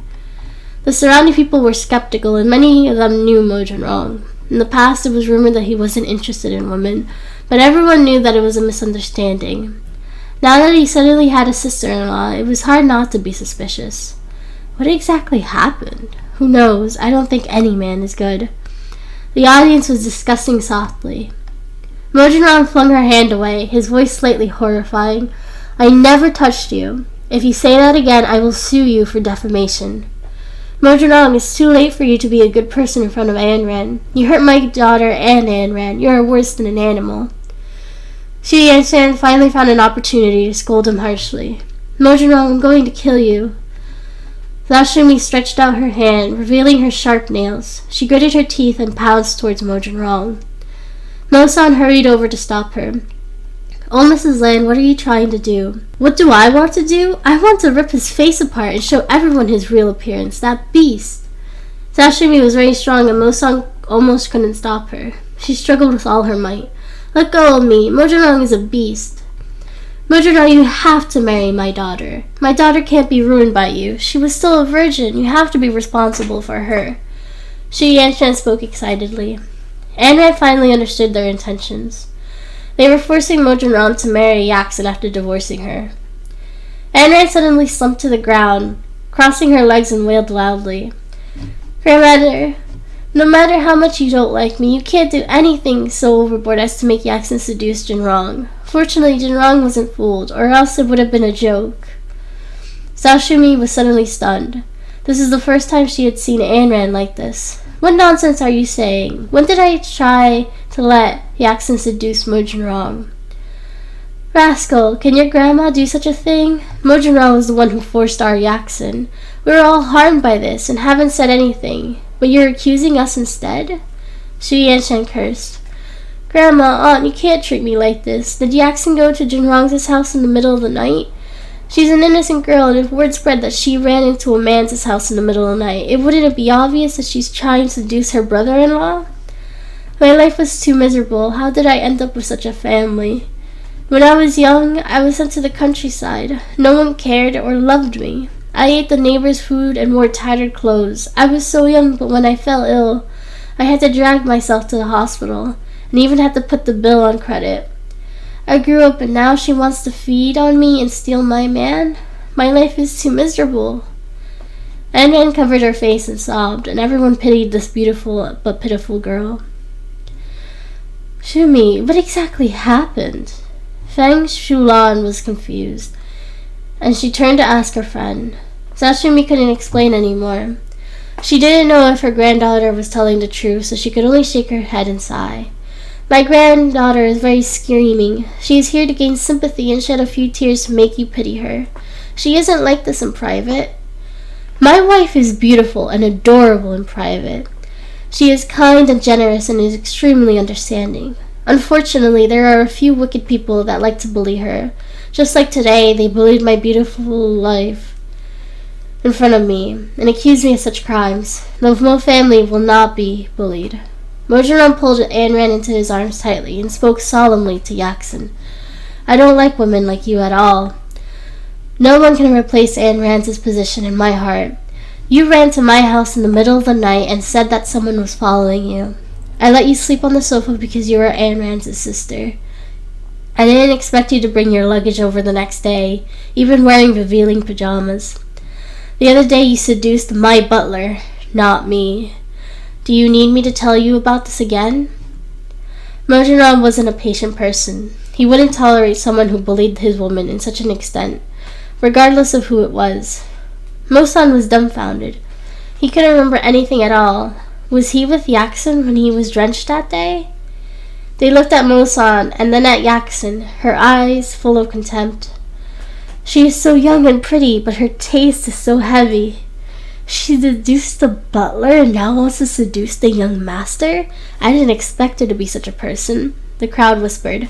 S1: The surrounding people were skeptical, and many of them knew Mojun wrong. In the past, it was rumored that he wasn't interested in women, but everyone knew that it was a misunderstanding. Now that he suddenly had a sister-in-law, it was hard not to be suspicious. What exactly happened? Who knows? I don't think any man is good. The audience was discussing softly. Mojun wrong flung her hand away, his voice slightly horrifying. I never touched you. If you say that again, I will sue you for defamation. Mojun wrong, it's too late for you to be a good person in front of Ayn Rand. You hurt my daughter and Ayn Rand. You are worse than an animal. Xu Yanshan finally found an opportunity to scold him harshly. Mojun wrong, I'm going to kill you. Zhao Shumi stretched out her hand, revealing her sharp nails. She gritted her teeth and pounced towards Mojun wrong. Mo-san hurried over to stop her. Oh, Mrs. Lan, what are you trying to do? What do I want to do? I want to rip his face apart and show everyone his real appearance, that beast. Zhao Shumi was very strong and Mo-san almost couldn't stop her. She struggled with all her might. Let go of me. Mojun wrong is a beast. Mojun wrong, you have to marry my daughter. My daughter can't be ruined by you. She was still a virgin. You have to be responsible for her. Xu Yanshan spoke excitedly. Ayn Rand finally understood their intentions. They were forcing Mojun wrong to marry Yaxon after divorcing her. Ayn Rand suddenly slumped to the ground, crossing her legs and wailed loudly. Grandmother, no matter how much you don't like me, you can't do anything so overboard as to make Yaxon seduce Jin Rong. Fortunately, Jin Rong wasn't fooled, or else it would have been a joke. Zhao Shumi was suddenly stunned. This is the first time she had seen Ayn Rand like this. What nonsense are you saying? When did I try to let Yaxon seduce Mojun wrong? Rascal, can your grandma do such a thing? Mojun wrong was the one who forced our Yaxon. We were all harmed by this and haven't said anything. But you're accusing us instead? Xu Yanshan cursed. Grandma, Aunt, you can't treat me like this. Did Yaxon go to Jin Rong's house in the middle of the night? She's an innocent girl, and if word spread that she ran into a man's house in the middle of the night, wouldn't it be obvious that she's trying to seduce her brother-in-law? My life was too miserable. How did I end up with such a family? When I was young, I was sent to the countryside. No one cared or loved me. I ate the neighbor's food and wore tattered clothes. I was so young, but when I fell ill, I had to drag myself to the hospital, and even had to put the bill on credit. I grew up, and now she wants to feed on me and steal my man? My life is too miserable. Ayn Rand covered her face and sobbed, and everyone pitied this beautiful but pitiful girl. Shumi, what exactly happened? Feng Shulan was confused, and she turned to ask her friend. Zhao Shumi couldn't explain anymore. She didn't know if her granddaughter was telling the truth, so she could only shake her head and sigh. My granddaughter is very scheming. She is here to gain sympathy and shed a few tears to make you pity her. She isn't like this in private. My wife is beautiful and adorable in private. She is kind and generous and is extremely understanding. Unfortunately, there are a few wicked people that like to bully her. Just like today, they bullied my beautiful life in front of me and accused me of such crimes. The Mo family will not be bullied. Mojun wrong pulled Ayn Rand into his arms tightly and spoke solemnly to Yaxon. I don't like women like you at all. No one can replace Ayn Rand's position in my heart. You ran to my house in the middle of the night and said that someone was following you. I let you sleep on the sofa because you were Ayn Rand's sister. I didn't expect you to bring your luggage over the next day, even wearing revealing pajamas. The other day you seduced my butler, not me. Do you need me to tell you about this again? Mojun wrong wasn't a patient person. He wouldn't tolerate someone who bullied his woman in such an extent. regardless of who it was. Mosan was dumbfounded. He couldn't remember anything at all. Was he with Yaxin when he was drenched that day? They looked at Mosan and then at Yaxin, her eyes full of contempt. She is so young and pretty, but her taste is so heavy. She seduced the butler and now wants to seduce the young master? I didn't expect her to be such a person, the crowd whispered.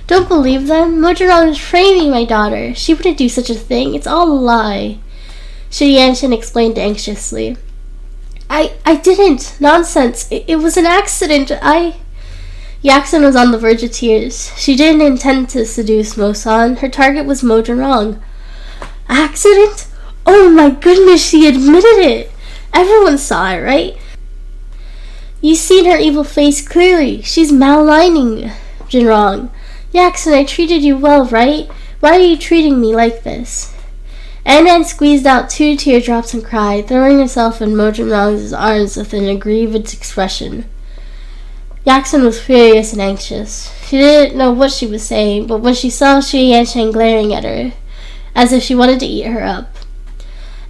S1: Don't believe them. Mojurong is framing my daughter. She wouldn't do such a thing. It's all a lie. Shi Yanchen explained anxiously. I didn't. Nonsense. It was an accident. Yaxin was on the verge of tears. She didn't intend to seduce Mosan. Her target was Mojurong. Accident? Oh my goodness, she admitted it. Everyone saw it, right? You seen her evil face clearly. She's maligning Jinrong. Yaxin, I treated you well, right? Why are you treating me like this? Anran squeezed out 2 teardrops and cried, throwing herself in Mojurong's arms with an aggrieved expression. Yaxin was furious and anxious. She didn't know what she was saying, but when she saw Shi Yanchen glaring at her, as if she wanted to eat her up.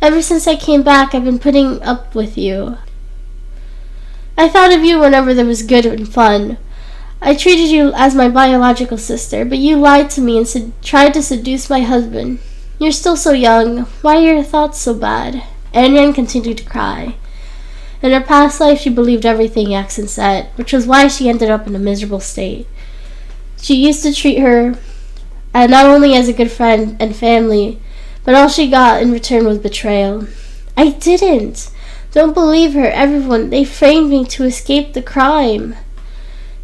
S1: Ever since I came back, I've been putting up with you. I thought of you whenever there was good and fun. I treated you as my biological sister, but you lied to me and tried to seduce my husband. You're still so young. Why are your thoughts so bad? Anran continued to cry. In her past life, she believed everything Yaxin said, which was why she ended up in a miserable state. She used to treat her not only as a good friend and family, but all she got in return was betrayal. I didn't. Don't believe her, everyone. They framed me to escape the crime.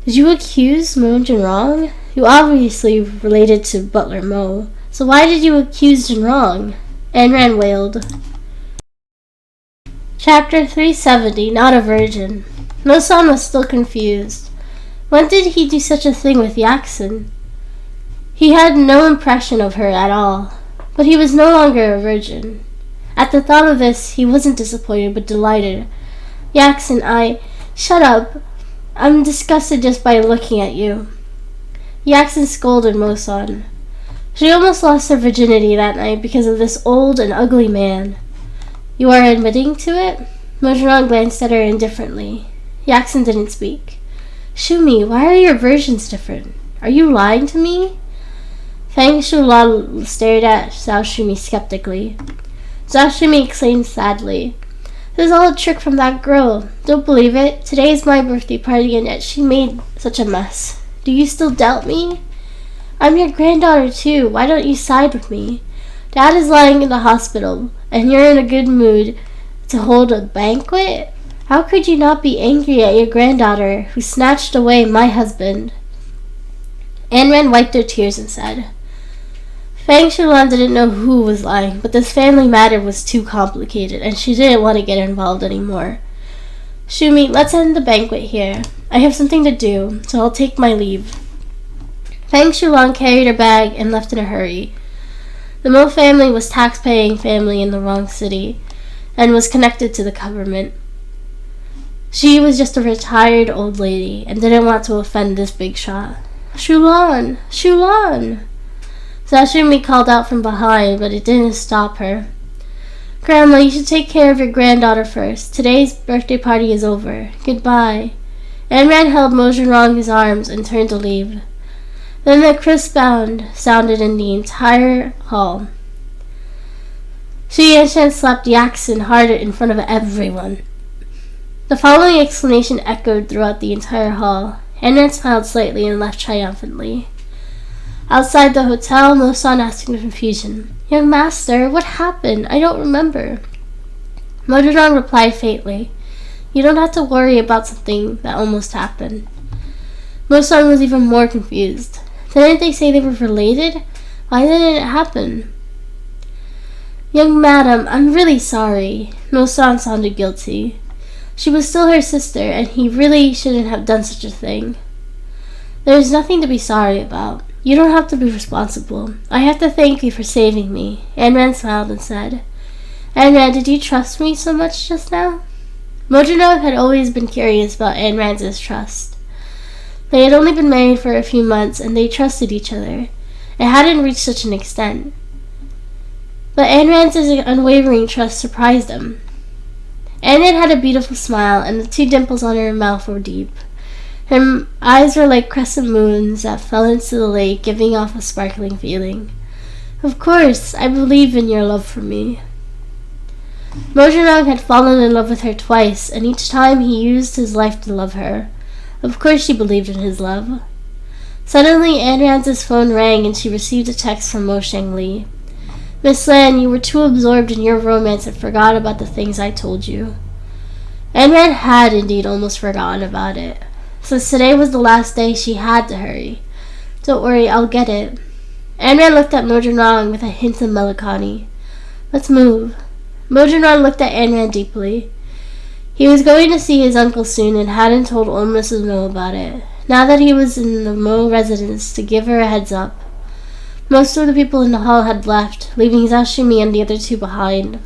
S1: Did you accuse Mo Jinrong? You obviously related to Butler Mo. So why did you accuse Jinrong? Anran wailed. Chapter 370, Not a Virgin. Mosan was still confused. When did he do such a thing with Yaxin? He had no impression of her at all, but he was no longer a virgin. At the thought of this, he wasn't disappointed, but delighted. Yaxin, Shut up. I'm disgusted just by looking at you. Yaxin scolded Mosan. She almost lost her virginity that night because of this old and ugly man. You are admitting to it? Mojurong glanced at her indifferently. Yaxin didn't speak. Shumi, why are your versions different? Are you lying to me? Fang Shulan stared at Zhao Shumi skeptically. Zhao Shumi exclaimed sadly. This is all a trick from that girl. Don't believe it. Today is my birthday party and yet she made such a mess. Do you still doubt me? I'm your granddaughter too. Why don't you side with me? Dad is lying in the hospital, and you're in a good mood to hold a banquet? How could you not be angry at your granddaughter who snatched away my husband? Anran wiped her tears and said, Fang Shulan didn't know who was lying, but this family matter was too complicated, and she didn't want to get involved anymore. Shumi, let's end the banquet here. I have something to do, so I'll take my leave. Fang Shulan carried her bag and left in a hurry. The Mo family was tax-paying family in the wrong city, and was connected to the government. She was just a retired old lady, and didn't want to offend this big shot. Shulan! Shulan! Zashumi called out from behind, but it didn't stop her. Grandma, you should take care of your granddaughter first. Today's birthday party is over. Goodbye. Anran held Mojurong in his arms and turned to leave. Then a crisp sound sounded in the entire hall. Shi Yanchen slapped Yaxin harder in front of everyone. The following explanation echoed throughout the entire hall. Anran smiled slightly and left triumphantly. Outside the hotel, Mosan asked in confusion, Young master, what happened? I don't remember. Mojurong replied faintly, You don't have to worry about something that almost happened. Mosan was even more confused. Didn't they say they were related? Why didn't it happen? Young madam, I'm really sorry. Mosan sounded guilty. She was still her sister, and he really shouldn't have done such a thing. There is nothing to be sorry about. You don't have to be responsible. I have to thank you for saving me. Anran smiled and said, Anran, did you trust me so much just now? Mojurong had always been curious about Anran's trust. They had only been married for a few months, and they trusted each other. It hadn't reached such an extent. But Ayn Rand's unwavering trust surprised him. Ayn Rand had a beautiful smile, and the 2 dimples on her mouth were deep. Her eyes were like crescent moons that fell into the lake, giving off a sparkling feeling. Of course, I believe in your love for me. Mojang had fallen in love with her twice, and each time he used his life to love her. Of course she believed in his love. Suddenly, Ayn Rand's phone rang, and she received a text from Mojang Lee. Miss Lan, you were too absorbed in your romance and forgot about the things I told you. Ayn Rand had indeed almost forgotten about it. Since today was the last day, she had to hurry. Don't worry, I'll get it. Ayn Rand looked at Mojang with a hint of melancholy. Let's move. Mojang looked at Ayn Rand deeply. He was going to see his uncle soon and hadn't told old Mrs. Mo about it. Now that he was in the Mo residence to give her a heads up. Most of the people in the hall had left, leaving Zhao Shimi and the other 2 behind.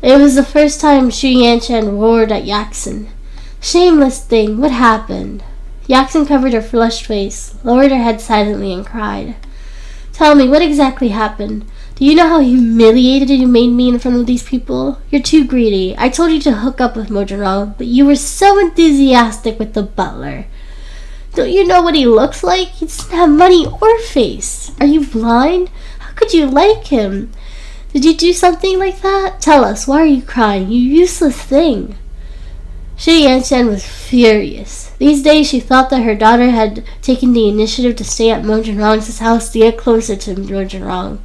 S1: It was the first time Xu Yanchen roared at Yaxin. Shameless thing, what happened? Yaxin covered her flushed face, lowered her head silently, and cried. Tell me, what exactly happened? Do you know how humiliated you made me in front of these people? You're too greedy. I told you to hook up with Mojang, but you were so enthusiastic with the butler. Don't you know what he looks like? He doesn't have money or face. Are you blind? How could you like him? Did you do something like that? Tell us, why are you crying, you useless thing? Xu Yanchen was furious. These days she thought that her daughter had taken the initiative to stay at Mojang's house to get closer to Mojang.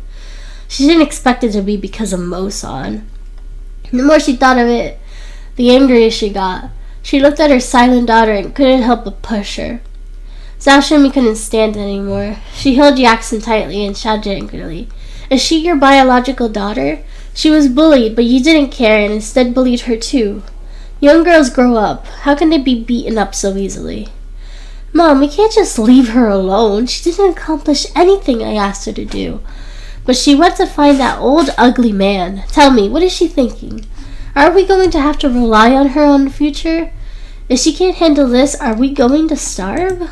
S1: She didn't expect it to be because of Mo-san. The more she thought of it, the angrier she got. She looked at her silent daughter and couldn't help but push her. Zhao Shimi couldn't stand it anymore. She held Yaxin tightly and shouted angrily, Is she your biological daughter? She was bullied, but you didn't care and instead bullied her too. Young girls grow up. How can they be beaten up so easily? Mom, we can't just leave her alone. She didn't accomplish anything I asked her to do. But she went to find that old ugly man. Tell me, what is she thinking? Are we going to have to rely on her in the future? If she can't handle this, are we going to starve?